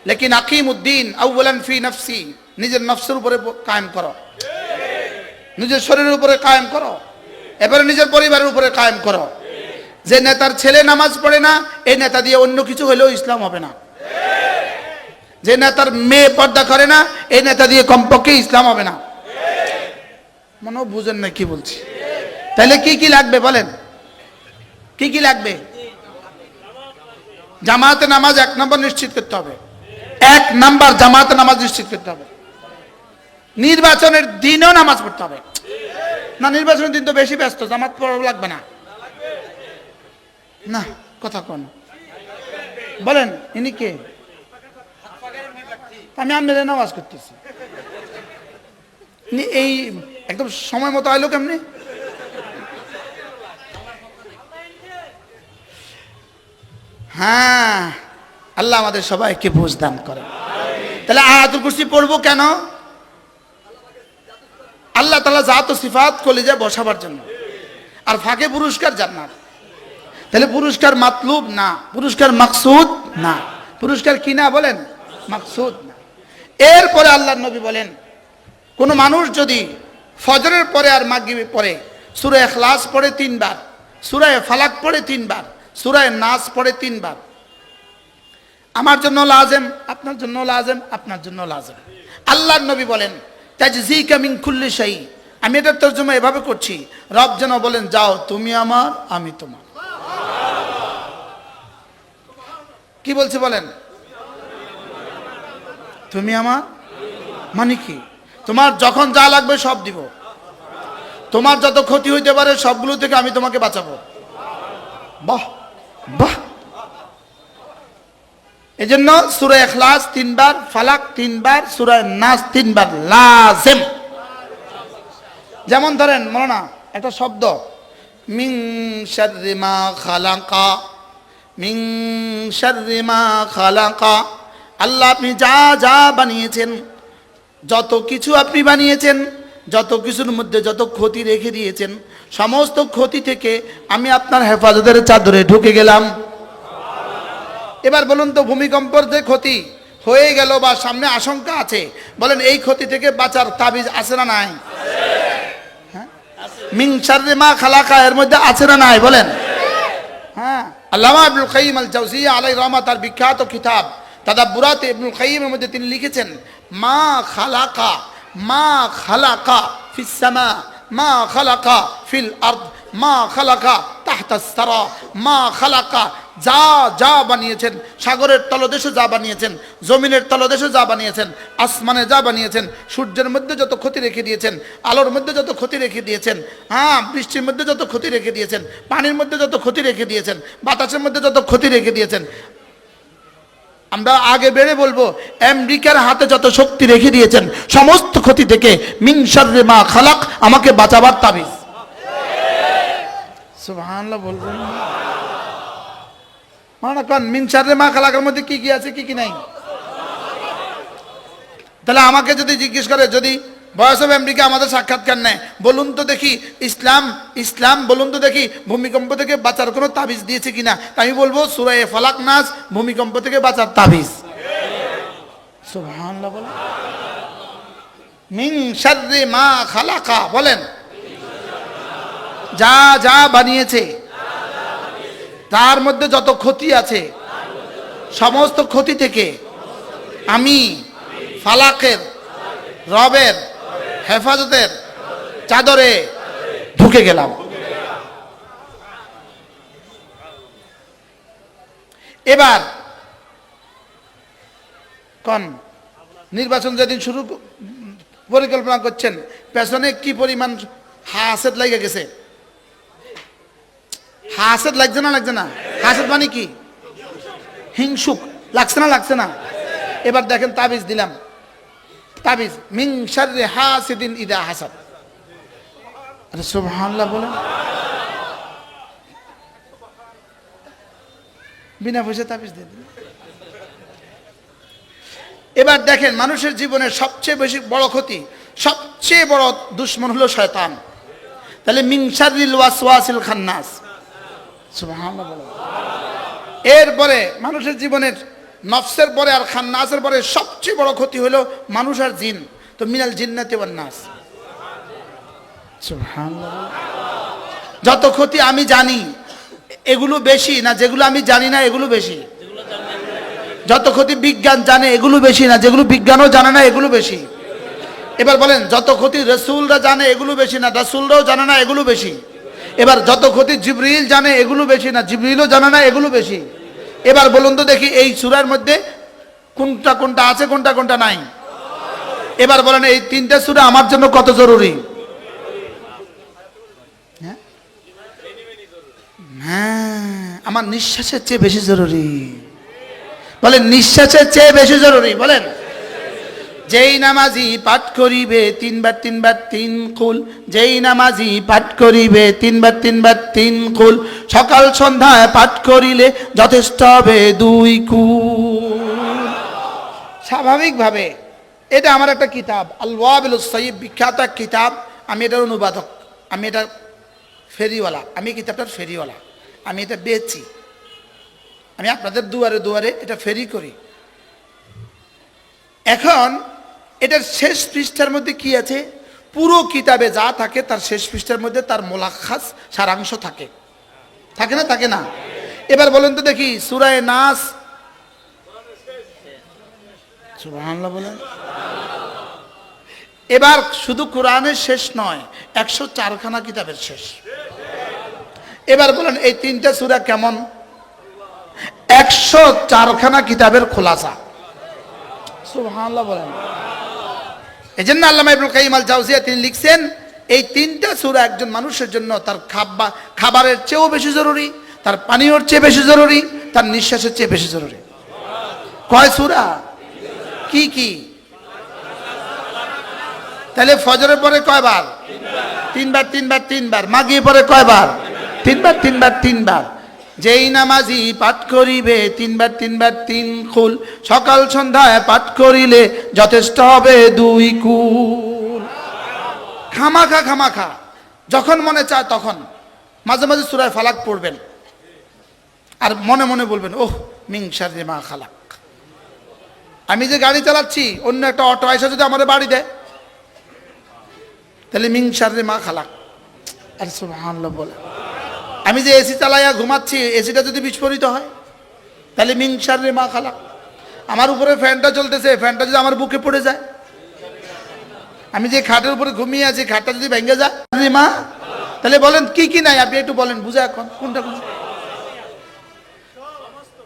লেকিন আকিমউদ্দিন আউওয়ালান ফি নফসি, নিজের নফসের উপরে কায়েম করো, নিজের শরীরের উপরে কায়েম করো, এবারে নিজের পরিবারের উপরে কায়েম করো। যে নেতার ছেলে নামাজ পড়ে না, এই নেতা দিয়ে অন্য কিছু হলেও ইসলাম হবে না। যে নেতার মেয়ে পর্দা করে না, এই নেতা দিয়ে কমপক্ষে ইসলাম হবে না। মনে বুঝেন না কি বলছি? তাহলে কি কি লাগবে বলেন? কি কি লাগবে? জামাতে নামাজ 1 নম্বর নিশ্চিত করতে হবে। 1 নম্বর জামাতে নামাজ নিশ্চিত করতে হবে। নির্বাচনের দিনও নামাজ পড়তে হবে না। নির্বাচনের দিন তো বেশি ব্যস্ত, জামাত পড়া লাগবে না। না কথা কোন বলেন? ইনি কে? আমি আপনাদের নামাজ করতেছি, এই একদম সময় মতো আইলো কেমনি? হ্যাঁ, আল্লাহ আমাদের সবাইকে বুঝ দান করে। তাহলে আয়াতুল কুরসি পড়বো কেন? আল্লাহ তাআলা জাত ও সিফাত কলিজায় বসাবার জন্য, আর ফাঁকে পুরস্কার জান্নাত। তাহলে পুরস্কার মাতলুব না, পুরস্কার মাকসুদ না। পুরস্কার কি না বলেন? মাকসুদ না। এরপরে আল্লাহর নবী বলেন, কোন মানুষ যদি ফজরের পরে আর মাগরিবের পরে সূরা ইখলাস পড়ে 3 বার, সূরা ফালাক পড়ে 3 বার, সূরা নাস পড়ে 3 বার, আমার জন্য লাজেম, আপনার জন্য লাজেম, আপনার জন্য লাজেম। আল্লাহর নবী বলেন, তাজজিকা মিন কুল্লি শাই। আমি এটার তরজমা এভাবে করছি, রব যেন বলেন, যাও তুমি আমার, আমি তোমার। কি বলছি বলেন? তুমি আমার মানে কি? তোমার যখন যা লাগবে সব দিব, তোমার যত ক্ষতি হইতে পারে সবগুলো থেকে আমি তোমাকে বাঁচাবো। বাহ বাহ। এজন্য সূরা ইখলাস 3 বার, ফালাক 3 বার, সূরা নাস 3 বার লাজিম। যেমন ধরেন মৌলানা একটা শব্দ, মিন শাররি মা খালাকা, মিন শাররি মা খালাকা। আল্লাহ আপনি যা যা বানিয়েছেন, যত কিছু আপনি বানিয়েছেন, যত কিছুর মধ্যে যত ক্ষতি রেখে দিয়েছেন, সমস্ত ক্ষতি থেকে আমি আপনার হেফাজতের চাদরে ঢুকে গেলাম। এবার বলুন তো, ভূমিকম্পের যে ক্ষতি হয়ে গেল বা সামনে আশঙ্কা আছে, বলেন এই ক্ষতি থেকে বাঁচার তাবিজ আছে না নাই? হ্যাঁ, মিন শাররি মা খালাকা এর মধ্যে আছে না নাই বলেন? হ্যাঁ, আল্লামা ইবনুল কাইয়িম আল জাওজিয়া আলাইহি রাহমাত, তার বিখ্যাত কিতাব তাদাব্বুরাত ইবনুল কাইয়িমের মধ্যে তিনি লিখেছেন, মা খালাকা, মা খালাকা ফিস সামা, মা খালাকা ফিল আরদ, মা খালাকা তাহতা সারা, মা খালাকা, যা যা বানিয়েছেন, সাগরের তলদেশে যা বানিয়েছেন, জমিনের তলদেশে যা বানিয়েছেন, আসমানে যা বানিয়েছেন, সূর্যের মধ্যে যত ক্ষতি রেখে দিয়েছেন, আলোর মধ্যে যত ক্ষতি রেখে দিয়েছেন, হ্যাঁ বৃষ্টির মধ্যে যত ক্ষতি রেখে দিয়েছেন, পানির মধ্যে যত ক্ষতি রেখে দিয়েছেন, বাতাসের মধ্যে যত ক্ষতি রেখে দিয়েছেন। আমরা আগে বেড়ে বলবো, আমেরিকার হাতে যত শক্তি রেখে দিয়েছেন, সমস্ত ক্ষতি থেকে মিন শাররি মা খালাক, আমাকে বাঁচাবার তাবিজ। সুবহানাল্লাহ বলবেন মানে কোন? মিন শাররি মা খালাকের মধ্যে কি কি আছে, কি কি নাই? তাহলে আমাকে যদি জিজ্ঞেস করে, যদি ভয়েস অফ আমেরিকা আমাদের সাক্ষাৎকার নেয়, বলুন তো দেখি ইসলাম, ইসলাম বলুন তো দেখি ভূমিকম্প থেকে বাঁচার কোনো তাবিজ দিয়েছে কিনা? আমি বলবো সূরা ফালাক নাস ভূমিকম্প থেকে বাঁচার তাবিজ। সুবহানাল্লাহ বলেন। মিন শাররি মা খালাকা বলেন, যা যা বানিয়েছে তার মধ্যে যত ক্ষতি আছে, সমস্ত ক্ষতি থেকে আমি ফালাকের, রবের হেফাজতের চাদরে ঢুকে গেলাম। এবার কোন নির্বাচন যেদিন শুরু পরিকল্পনা করছেন, পেছনে কি পরিমাণ হাসেদ লেগে গেছে? হাসেদ লাগছে না লাগছে না? হাসেদ মানে কি? হিংসুক লাগছে না লাগছে না? এবার দেখেন তাবিজ দিলাম, তাবিজ মিন শাররি হাসিদিন ইদা হাসাদ। আরে সুবহানাল্লাহ বলেন, বিনা পয়সা তাবিজ দিয়ে দিন। এবার দেখেন মানুষের জীবনের সবচেয়ে বেশি বড় ক্ষতি, সবচেয়ে বড় দুশমন হলো শয়তান। তাহলে মিন শাররিল ওয়াসওয়াসিল খান্নাস, সুবহানাল্লাহ বলেন। এরপরে মানুষের জীবনের নফসের পরে আর খান্নাসের পরে সবচেয়ে বড় ক্ষতি হলো মানুষ আর জিন। তো মিনাল জিন্নাতি ওয়ান নাস, সুবহানাল্লাহ। যত ক্ষতি আমি জানি এগুলো বেশি না যেগুলো আমি জানি না এগুলো বেশি? যত ক্ষতি বিজ্ঞান জানে এগুলো বেশি না যেগুলো বিজ্ঞানও জানে না এগুলো বেশি? এবার বলেন যত ক্ষতি রাসূলরা জানে এগুলো বেশি না রাসূলরাও জানে না এগুলো বেশি? এবার যত ক্ষতি জিবরিল জানে এগুলো বেশি না জিবরিলও জানে না এগুলো বেশি? এবার বলুন তো দেখি এই সূরার মধ্যে কোনটা কোনটা আছে কোনটা কোনটা নাই? এবার বলেন এই তিনটা সূরা আমার জন্য কত জরুরি? হ্যাঁ, আমার নিঃশ্বাসের চেয়ে বেশি জরুরি। বলেন নিঃশ্বাসের চেয়ে বেশি জরুরি। বলেন যেই নামাজি পাঠ করিবে তিনবার তিনবার তিন কুল, যেই নামাজি পাঠ করিবে তিনবার তিনবার তিন কুল, সকাল সন্ধ্যায় পাঠ করিলে যথেষ্ট হবে 2 কুল। স্বাভাবিকভাবে এটা আমার একটা কিতাব আল ওয়াবিলুস সাইয়্যিব, বিখ্যাত এক কিতাব। আমি এটার অনুবাদক, আমি এটা ফেরিওয়ালা, আমি কিতাবটার ফেরিওয়ালা, আমি এটা বেচি, আমি আপনাদের দুয়ারে দুয়ারে এটা ফেরি করি। এখন এটার শেষ পৃষ্ঠার মধ্যে কি আছে? পুরো কিতাবে যা থাকে তার শেষ পৃষ্ঠার মধ্যে তার মোলাক্খাস সারাংশ থাকে, থাকে না থাকে না? এবার বলেন তো দেখি সূরা নাস, সুবহানাল্লাহ বলেন। এবার শুধু কোরআনের শেষ নয়, 104খানা কিতাবের শেষ। এবার বলেন এই তিনটা সূরা কেমন? 104খানা কিতাবের খোলাসা, সুবহানাল্লাহ বলেন। এজন্য আল্লামা ইবনুল কাইয়িম আল জাওজিয়া তিনি লিখছেন এই তিনটা সূরা একজন মানুষের জন্য তার খাবারের চেয়েও বেশি জরুরি, তার পানীয়র চেয়ে বেশি জরুরি, তার নিঃশ্বাসের চেয়ে বেশি জরুরি। কয় সূরা? কি কি? তাহলে ফজরের পরে কয়বার? তিনবার তিনবার তিনবার। মাগরিবের পরে কয়বার? তিনবার তিনবার তিনবার। যেই নামাজি পাঠ করিবে তিনবার তিনবার তিন কুল, সকাল সন্ধ্যায় পাঠ করিলে যথেষ্ট হবে 2 কুল। খামাখা খামাখা যখন মনে চায় তখন মাঝে মাঝে সূরা ফালাক পড়বেন আর মনে মনে বলবেন ওহ মিন শাররি মা খালাক। আমি যে গাড়ি চালাচ্ছি অন্য একটা অটো এসে যদি আমাদের বাড়ি দেয় তাহলে মিন শাররি মা খালাক, আর সুবহানাল্লাহ বলে। আমি যে এসি চালাইয়া ঘুমাচ্ছি এসিটা যদি বিস্ফোরিত হয় তাহলে মিন শাররি মা খালাক। আমার উপরে ফ্যানটা চলতেছে, ফ্যানটা যদি আমার বুকে পড়ে যায়, আমি যে খাটের উপরে ঘুমিয়ে আছি খাটটা যদি ভেঙে যায় মা, তাহলে বলেন কি কি নাই? আপনি একটু বলেন বুঝা এখন কোনটা কোন?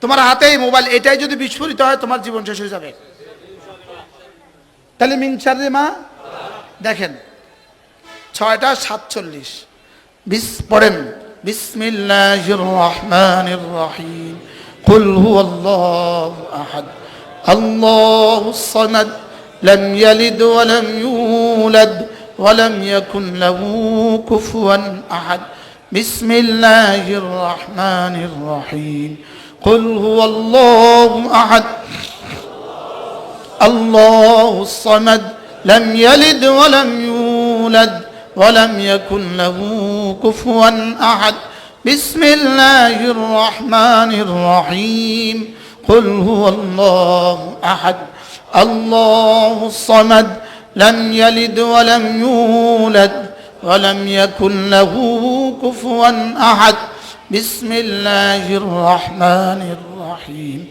তোমার হাতেই মোবাইল, এটাই যদি বিস্ফোরিত হয় তোমার জীবন শেষ হয়ে যাবে। তাহলে মিন শাররি মা। দেখেন 6:47 পড়েন বিসমিল্লাহির রহমানির রহিম কুল হুয়াল্লাহু আহাদ আল্লাহুস সামাদ লাম ইয়ালিদ ওয়া লাম ইউলাদ ওয়া লাম ইয়াকুন লাহু কুফুয়ান আহাদ বিসমিল্লাহির রহমানির রহিম কুল হুয়াল্লাহু আহাদ আল্লাহুস সামাদ লাম ইয়ালিদ ওয়া লাম ইউলাদ ولم يكن له كفوا أحد بسم الله الرحمن الرحيم قل هو الله أحد الله الصمد لم يلد ولم يولد ولم يكن له كفوا أحد بسم الله الرحمن الرحيم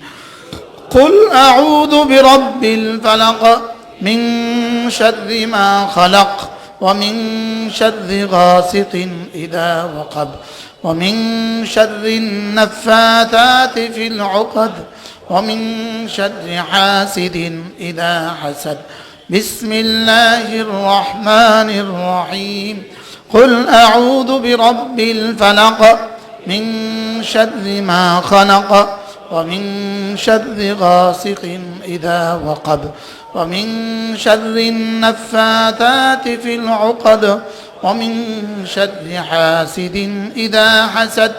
قل أعوذ برب الفلق من شر ما خلق ومن شر غاسق إذا وقب ومن شر النفاثات في العقد ومن شر حاسد إذا حسد بسم الله الرحمن الرحيم قل أعوذ برب الفلق من شر ما خلق ومن شر غاسق إذا وقب ومن شر النفاثات في العقد ومن شر حاسد إذا حسد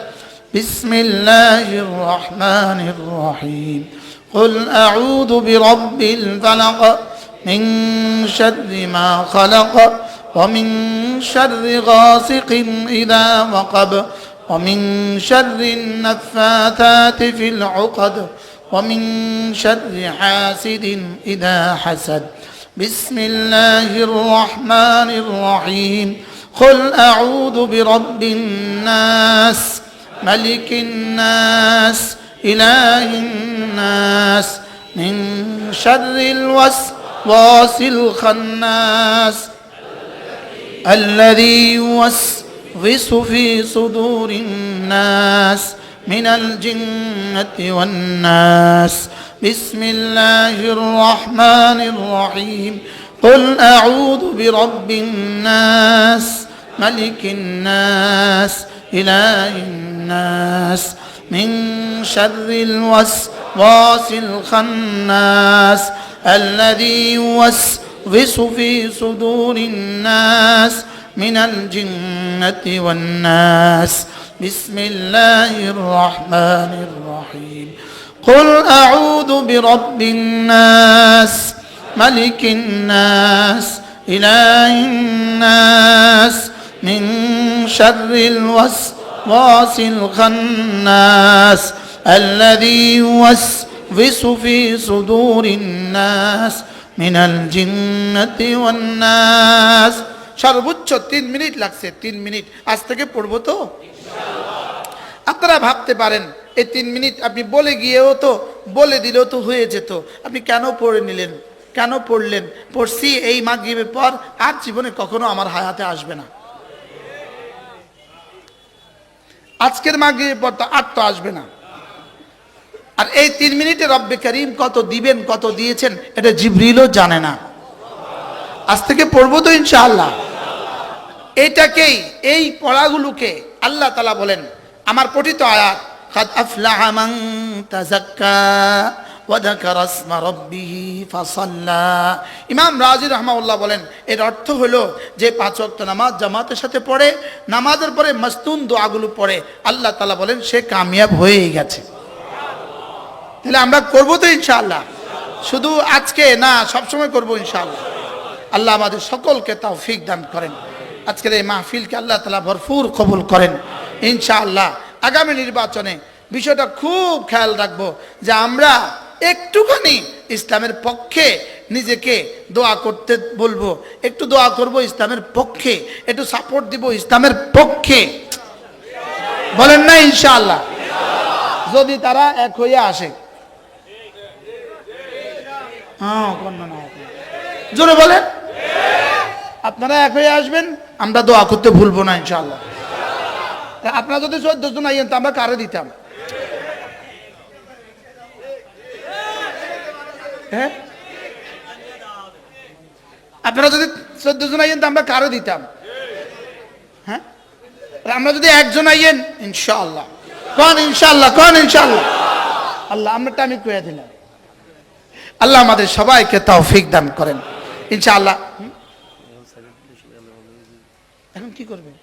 بسم الله الرحمن الرحيم قل أعوذ برب الفلق من شر ما خلق ومن شر غاسق إذا وقب ومن شر النفاثات في العقد ومن شر حاسد إذا حسد بسم الله الرحمن الرحيم قل أعوذ برب الناس ملك الناس إله الناس من شر الوسواس الخناس الذي يوسوس في صدور الناس من الجنة والناس بسم الله الرحمن الرحيم قل أعوذ برب الناس ملك الناس إله الناس من شر الوسواس الخناس الذي يوسوس في صدور الناس من الجنة والناس بسم الله الرحمن الرحيم قل أعوذ برب الناس ملك الناس إله الناس من شر الوسواس الخناس الذي يوسوس في صدور الناس من الجنة والناس সর্বোচ্চ 3 মিনিট লাগছে 3 মিনিট আজ থেকে পড়বো তো আপনারা ভাবতে পারেন এই 3 মিনিট আপনি বলে গিয়েও তো বলে দিলেও তো হয়ে যেত আপনি কেন পড়ে নিলেন কেন পড়লেন পড়ছি এই মাগরিবের পর আর জীবনে কখনো আমার হায়াতে আসবে না আজকের মাগরিবের পর তো আর তো আসবে না আর এই 3 মিনিটে রব্বে করিম কত দিবেন কত দিয়েছেন এটা জিবরিলও জানে না আজ থেকে পড়বো তো ইনশাআল্লাহ এটাকেই এই পড়াগুলোকে আল্লাহ তাআলা বলেন আমার পঠিত আয়াত قد أفلح من تزكى وذكر اسم ربه فصلى ইমাম রাজি রাহমাহুল্লাহ বলেন এর অর্থ হলো যে 5 ওয়াক্ত নামাজ জামাতের সাথে পড়ে নামাজের পরে মাসতুন দোয়াগুলো পড়ে আল্লাহ তাআলা বলেন সে কামিয়াব হয়ে গেছে তাহলে আমরা করব তো ইনশাআল্লাহ শুধু আজকে না সব সময় করব ইনশাআল্লাহ আল্লাহ আমাদের সকলকে তৌফিক দান করেন আজকের এই মাহফিলকে আল্লাহ তাআলা ভরপুর কবুল করেন ইনশাআল্লাহ আগামী নির্বাচনে বিষয়টা খুব খেয়াল রাখবো যে আমরা একটুখানি ইসলামের পক্ষে নিজেকে দোয়া করতে বলবো একটু দোয়া করব ইসলামের পক্ষে একটু সাপোর্ট দিব ইসলামের পক্ষে বলেন না ইনশাআল্লাহ যদি তারা এক হয়ে আসে জোরে বলেন আপনারা এক হয়ে আসবেন আমরা দোয়া করতে ভুলবো না ইনশাআল্লাহ আপনারা যদি 14 জন আইয়েন তো আমরা কারে দিতাম হ্যাঁ আপনারা যদি 14 জন আইয়েন তো আমরা কারে দিতাম হ্যাঁ আমরা যদি একজন আইয়েন ইনশাআল্লাহ কোন ইনশাআল্লাহ আল্লাহ আমরাটা আমি কইয়া দিলাম আল্লাহ আমাদের সবাইকে তৌফিক দান করেন ইনশাআল্লাহ এখন কি করবেন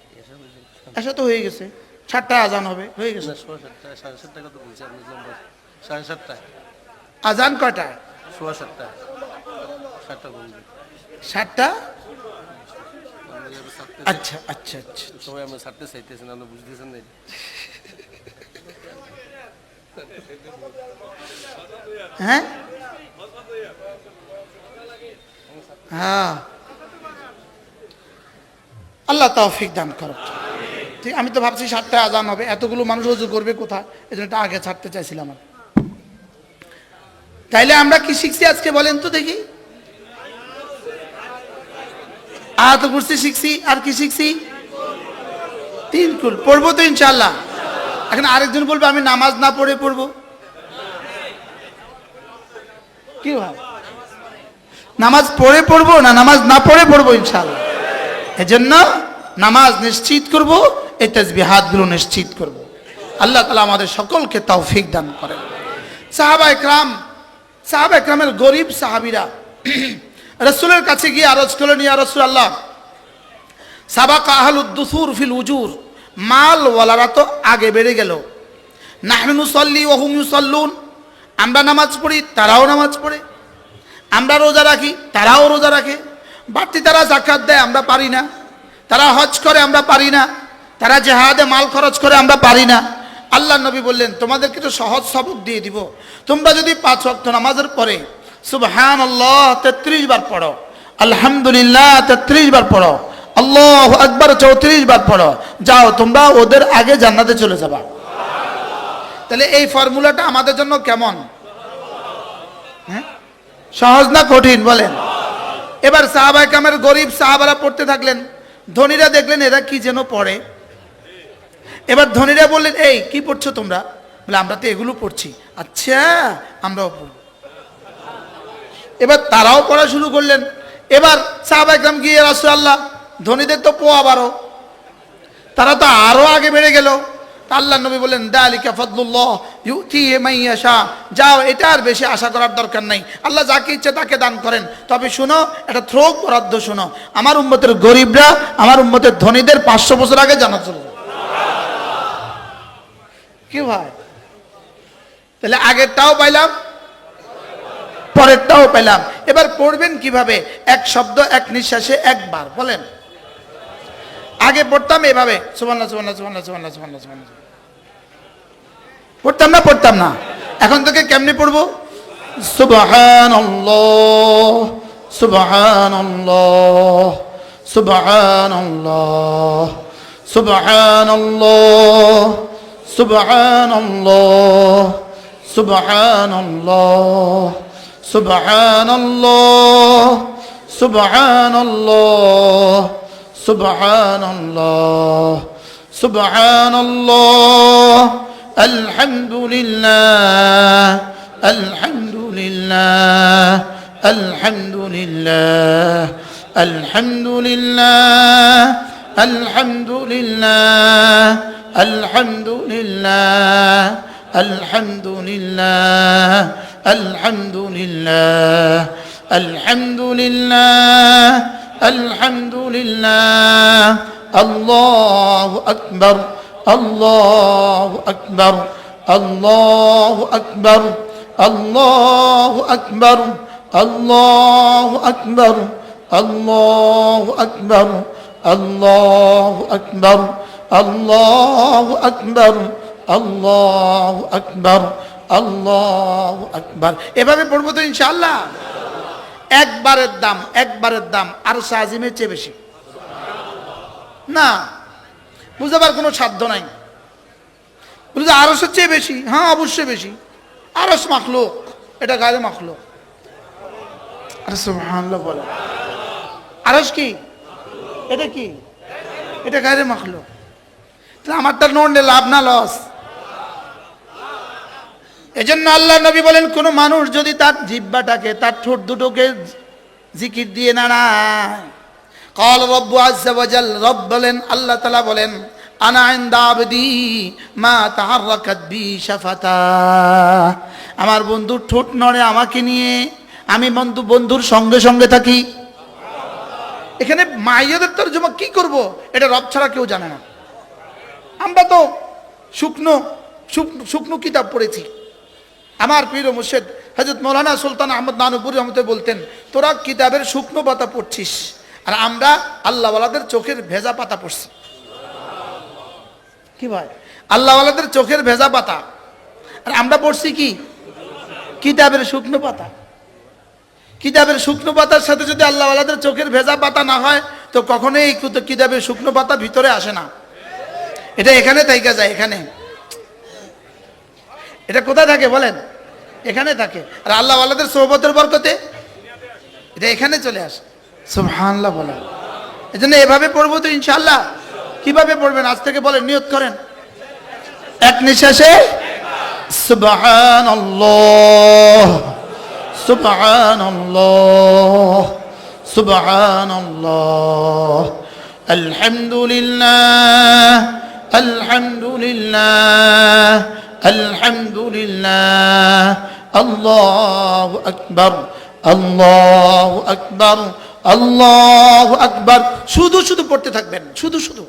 এসা তো হয়ে গেছে 7টায় আজান হবে হয়ে গেছে 7:30 কত বলছি আপনি 7:30 আজান কয়টায় 7:30 7টা বলবে 7টা আচ্ছা আচ্ছা আচ্ছা সবাই আমরা ছাড়তে চাইতেছেন আপনি বুঝতেছেন না হ্যাঁ হ্যাঁ আল্লাহ তৌফিক দান করুন ঠিক আমি তো ভাবছি 7টায় আজান হবে এতগুলো মানুষ ওযু করবে কোথায় এজন্য আগে ছাড়তে চাইছিলাম তাইলে আমরা কি শিখছি আজকে বলেন তো দেখি আয়াতুল কুরসি শিখছি আর কি শিখছি 3 কুল পড়বো তো ইনশাআল্লাহ। এখন আরেকজন বলবে আমি নামাজ না পড়ে পড়বো, কি ভাই? নামাজ পড়ে পড়বো না নামাজ না পড়ে পড়বো ইনশাআল্লাহ? এজন্য নামাজ নিশ্চিত করব, এই তাসবিহাতগুলো নিশ্চিত করব। আল্লাহ তাআলা আমাদের সকলকে তৌফিক দান করেন। সাহাবা একরামের গরিব সাহাবীরা রাসূলের কাছে গিয়ে আরজ করলেন, ইয়া রাসূলুল্লাহ, সাবাকা আহলুদ দুসুর ফিল উজুর, মাল ওয়ালারা তো আগে বেড়ে গেল, নাহনু নুসাল্লি ওয়া হুম ইউসাল্লুন, আমরা নামাজ পড়ি তারাও নামাজ পড়ে, আমরা রোজা রাখি তারাও রোজা রাখে, বাড়তি তারা যাকাত দেয় আমরা পারি না, তারা হজ করে আমরা পারি না, তারা জিহাদে মাল খরচ করে আমরা পারি না। আল্লাহ নবী বললেন, তোমাদেরকে তো সহজ সবক দিয়ে দিব, তোমরা যদি 5 ওয়াক্ত নামাজের পরে সুবহানাল্লাহ 33 বার পড়ো, আলহামদুলিল্লাহ 33 বার পড়ো, আল্লাহু আকবার 34 বার পড়ো, যাও তোমরা ওদের আগে জান্নাতে চলে যাবা। তাহলে এই ফর্মুলাটা আমাদের জন্য কেমন? হ্যাঁ, সহজ না কঠিন বলেন? এবার সাহাবায়ে কেরামের গরিব সাহাবারা পড়তে থাকলেন, ধনীরা দেখলেন এরা কি যেন পড়ে। এবার ধনীরা বললেন, এই কি পড়ছো তোমরা? বলে আমরা তো এগুলো পড়ছি। আচ্ছা, আমরাও পড়ব। এবার তারাও পড়া শুরু করলেন। এবার সাহাবায়ে কেরাম গিয়ে, রাসূলুল্লাহ, ধনীদের তো পোয়া 12, তারা তো আরো আগে বেড়ে গেল। আল্লাহ নবী বলেন, দালিকা ফাদলুল্লাহ ইউতিহি মান ইয়াশা, যাও এটা আর বেশি আশা করার দরকার নাই, আল্লাহ যাকে ইচ্ছে তাকে দান করেন। তবে শুনো, এটা থ্রোক বরাদ্দ শুনো, আমার উম্মতের গরিবরা আমার উম্মতের ধনীদের 500 বছর আগে জান্নাত চলে যাবে। কি ভাই? তাহলে আগেরটাও পাইলাম, পরেরটাও পেলাম। এবার পড়বেন কিভাবে? এক শব্দ এক নিঃশ্বাসে একবার বলেন। আগে পড়তাম এভাবে, সুবহানাল্লাহ সুবহানাল্লাহ সুবহানাল্লাহ সুবহানাল্লাহ সুবহানাল্লাহ সুবহানাল্লাহ, পড়তাম না। এখন থেকে কেমনে পড়বো? সুবহানাল্লাহ সুবহানাল্লাহ সুবহানাল্লাহ সুবহানাল্লাহ সুবহানাল্লাহ সুবহানাল্লাহ সুবহানাল্লাহ সুবহানাল্লাহ সুবহানাল্লাহ সুবহানাল্লাহ আলহামদুলিল্লাহ আলহামদুলিল্লাহ আলহামদুলিল্লাহ আলহামদুলিল্লাহ আলহামদুলিল্লাহ আলহামদুলিল্লাহ আলহামদুলিল্লাহ আলহামদুলিল্লাহ আলহামদুলিল্লাহ আলহামদুলিল্লাহ আল্লাহু আকবার আল্লাহু আকবার আল্লাহু আকবার আল্লাহু আকবার আল্লাহু আকবার আল্লাহু আকবার আল্লাহু আকবার আল্লাহু আকবার আল্লাহু আকবার আল্লাহু আকবার। এভাবে পড়বো তো ইনশাআল্লাহ। একবারের দাম আরশ আজিমের চেয়ে বেশি না, বুঝাবার কোনো সাধ্য নাই। বুঝলে আরশের চেয়ে বেশি? হ্যাঁ অবশ্যই বেশি। আরশ মাখলুক, এটা গায়রে মাখলুক। আরে সুবহানাল্লাহ বলে। আরশ কি? এটা কি? এটা গায়রে মাখলুক। তাহলে আমারটা নড়লে লাভ না লস? এজন্য আল্লাহ নবী বলেন, কোন মানুষ যদি তার জিহ্বাটাকে, তার ঠোঁট দুটোকে জিকির দিয়ে নাড়ায়, ক্বাল রব্বু আযজা ওয়া জাল, রব বলেন, আল্লাহ তাআলা বলেন, আনা ইনদা আবদি মা তাহাররাকাত বি শাফাতা, আমার বন্ধুর ঠোঁট নড়ে আমাকে নিয়ে, আমি বন্ধুর সঙ্গে সঙ্গে থাকি। এখানে মাইয়াদের তরজমা কি করব, এটা রব ছাড়া কেউ জানে না। আমরা তো শুকনো কিতাব পড়েছি। আমার প্রিয় মুর্শিদ হযরত মাওলানা সুলতান আহমদ নানুপুরি রহমতুল্লাহ বলতেন, তোরা কিতাবের শুকনো পাতা পড়ছিস আর আমরা আল্লাহওয়ালাদের চোখের ভেজা পাতা পড়ছি। কি ভাই? আল্লাহওয়ালাদের চোখের ভেজা পাতা, আর আমরা পড়ছি কি? কিতাবের শুকনো পাতা। কিতাবের শুকনো পাতার সাথে যদি আল্লাহওয়ালাদের চোখের ভেজা পাতা না হয়, তো কখনোই এই কিতাবের শুকনো পাতা ভিতরে আসে না। এটা এখানে থাইকা যায়। এখানে এটা কোথায় থাকে বলেন? এখানে থাকে। আর আল্লাহওয়ালাদের সোহবতের বরকতে এটা এখানে চলে আসে। সুবহানাল্লাহ বলেন। এজন্য এভাবে পড়বো তো ইনশাআল্লাহ। কিভাবে পড়বেন আজ থেকে বলেন, নিয়ত করেন। এক নিঃশ্বাসে সুবহানাল্লাহ সুবহানাল্লাহ সুবহানাল্লাহ আলহামদুলিল্লাহ আলহামদুলিল্লাহ আলহামদুলিল্লাহ আল্লাহু আকবার আল্লাহু আকবার আল্লাহু আকবার। শুধু শুধু পড়তে থাকবেন, শুধু শুধু।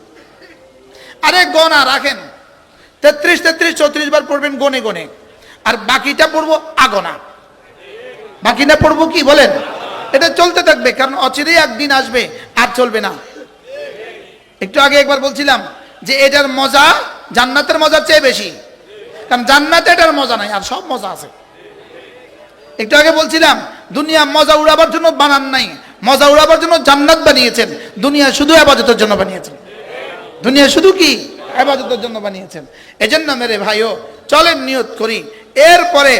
আরে গণা রাখেন, 33 33 34 বার পড়বেন গনে গনে, আর বাকিটা পড়বো আগনা। বাকিটা পড়বো কি বলেন, এটা চলতে থাকবে, কারণ অচিরেই একদিন আসবে আর চলবে না। একটু আগে একবার বলছিলাম যে এটার মজা জান্নাতের মজার চেয়ে বেশি, কারণ জান্নাতে এটার মজা নাই, আর সব মজা আছে। একটু আগে বলছিলাম দুনিয়া মজা উড়াবার জন্য বানান নাই, মজা উড়াবার জন্য জান্নাত বানিয়েছেন। দুনিয়া শুধু ইবাদতের জন্য বানিয়েছেন, দুনিয়া শুধু কি ইবাদতের জন্য বানিয়েছেন। এজন্য মেরে ভাইও চলেন নিয়ত করি। এরপরে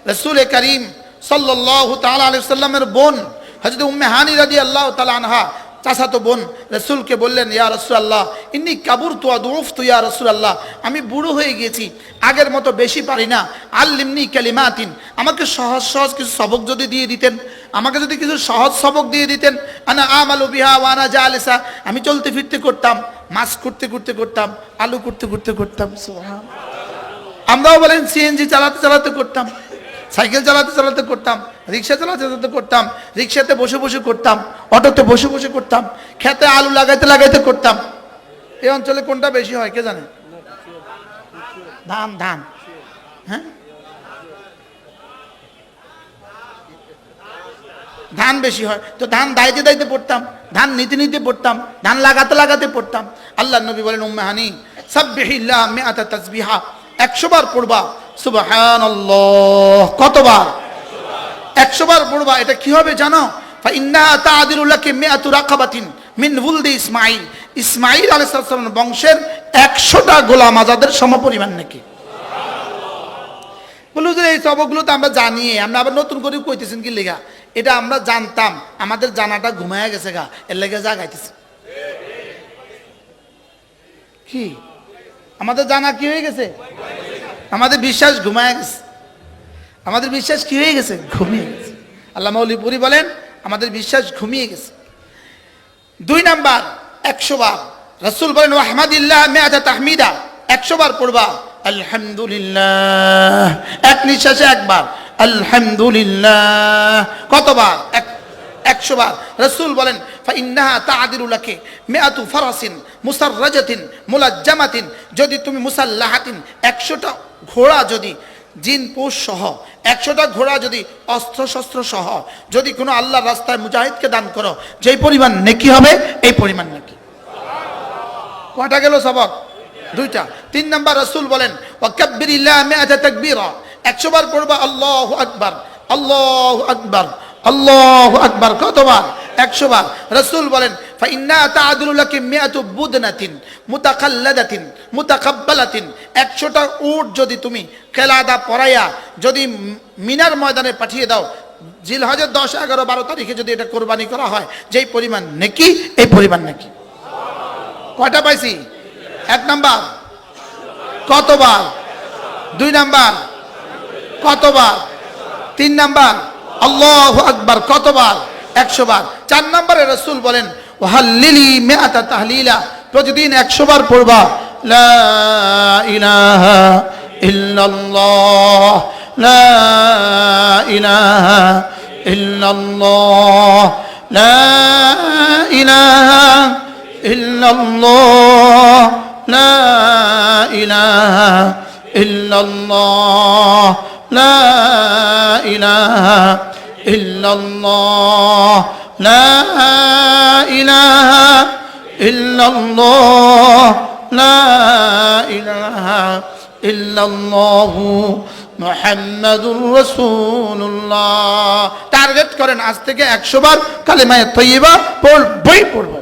রাসূল করিম সাল্লাল্লাহু তাআলা আলাইহি সাল্লামের বোন হযরত উম্মে হানি রাদিয়াল্লাহু তাআলা আনহা, চাচাতো বোন, রাসূলকে বললেন, ইয়া রাসূলুল্লাহ ইন্নী কাবুরতু ওয়া দুউফতু ইয়া রাসূলুল্লাহ, আমি বুড়ো হয়ে গেছি, আগের মতো বেশি পারি না। আল্লিমনি কালিমাতিন, আমাকে সহজ সহজ কিছু সবক যদি দিয়ে দিতেন, আমাকে যদি কিছু সহজ সবক দিয়ে দিতেন। আনা আমালু বিহা ওয়া আনা জালিসা, আমি চলতে ফিরতে করতাম, মাছ করতে করতে করতাম, আলু করতে করতে করতাম। সুবহানাল্লাহ। আমরাও বলেন সিএনজি চালাতে চালাতে করতাম, সাইকেল চালাতে চালাতে করতাম, রিক্সা চালাতে চালাতে করতাম, রিক্সাতে বসে বসে করতাম, অটোতে বসে বসে করতাম, খেতে আলু লাগাইতে লাগাইতে করতাম। এই অঞ্চলে কোনটা বেশি হয় কে জানে? ধান, ধান, হ্যাঁ ধান বেশি হয়। তো ধান দাইতে দাইতে পড়তাম, ধান নিতে নিতে পড়তাম, ধান লাগাতে লাগাতে পড়তাম। আল্লাহ নবী বলেন, উম্মে হানি সাব্বিহিল্লাহ মিআতা তাসবিহা, 100 বার পড়বা সুবহানাল্লাহ। কতবার? 100 বার পড়বা। এটা কি হবে জানো? ফাইন্নাহা তা'দিলু লাকি মিআতু রাকাবাতিন মিন ওয়ালদি ইসমাঈল, ইসমাঈল আলাইহিস সালামের বংশের 100টা গোলাম আজাদের সমপরিমাণ নাকি। বলুন যে এই সবগুলো তো আমরা জানি, আমরা আবার নতুন করে কইতেছেন কি লেগা? এটা আমরা জানতাম, আমাদের জানাটা ঘুমায়া গেছে গা, এর লেগে জাগাইতেছে। কি আমাদের জানা কি হয়ে গেছে? আমাদের বিশ্বাস ঘুমায়া গেছে, আমাদের বিশ্বাস কি হয়ে গেছে? ঘুমিয়ে গেছে। আল্লাহ মৌলভীপুরী বলেন আমাদের বিশ্বাস ঘুমিয়ে গেছে। 2 নাম্বার 100 বার রাসূল বলেন, ওয়াহমাদিল্লাহ মিআতা তাহমিদা, 100 বার পড়বা আলহামদুলিল্লাহ, এক নিঃশ্বাসে একবার আলহামদুলিল্লাহ। কতবার? 100 বার। রাসূল বলেন, ফাইন্নাহা তা'দিলু লাকি মিআতু ফারাসিন মুসাররাজাতিন মুলাজ্জামাতিন, যদি তুমি মুসাল্লাহাতিন, 100টা ঘোড়া যদি জিন পোষ সহ, 100টা ঘোড়া যদি অস্ত্র শস্ত্র সহ যদি কোনো আল্লাহর রাস্তায় মুজাহিদকে দান করো, যেই পরিমাণ নেকি হবে এই পরিমাণ নেকি। কয়টা গেল সবক? 2টা। 3 নাম্বার রাসূল বলেন, ওয়াকাব্বিরিল্লাহ মিআতা তাকবীরা, 100 বার পড়বা আল্লাহু আকবার আল্লাহু আকবার আল্লাহু আকবার। কতবার? 100 বার। রাসূল বলেন, ফাইন্নাহা তা'দিলু লাকি মিআতু বুদনাতিন মুতাকাল্লাদাতিন মুতাকাব্বালাতিন, 100টা উট যদি তুমি কেলাদা পরাইয়া যদি মিনার ময়দানে পাঠিয়ে দাও, জিলহজের 10, 11, 12 তারিখে যদি এটা কোরবানি করা হয়, যেই পরিমাণ নেকি এই পরিমাণ নেকি। কয়টা পাইছি? 1 নাম্বার কতবার? 2 নাম্বার কতবার? 3 নাম্বার আল্লাহু আকবার কতবার? 100 বার। 4 নম্বরে রাসূল বলেন, ওয়াহাল্লিলি মিআতা তাহলিলা, প্রতিদিন 100 বার পড়বা লা ইলাহা ইল্লাল্লাহ লা ইলাহা ইল্লাল্লাহ লা ইলাহা ইল্লাল্লাহ লা ইলাহা ইল্লাল্লাহ লা ইলাহা ইল্লাল্লাহ লা ইলাহা ইল্লাল্লাহ লা ইলাহা ইল্লাল্লাহু মুহাম্মাদুর রাসূলুল্লাহ। টার্গেট করেন আজ থেকে 100 বার কালিমায়ে তাইয়্যিবা পড়বই পড়ব।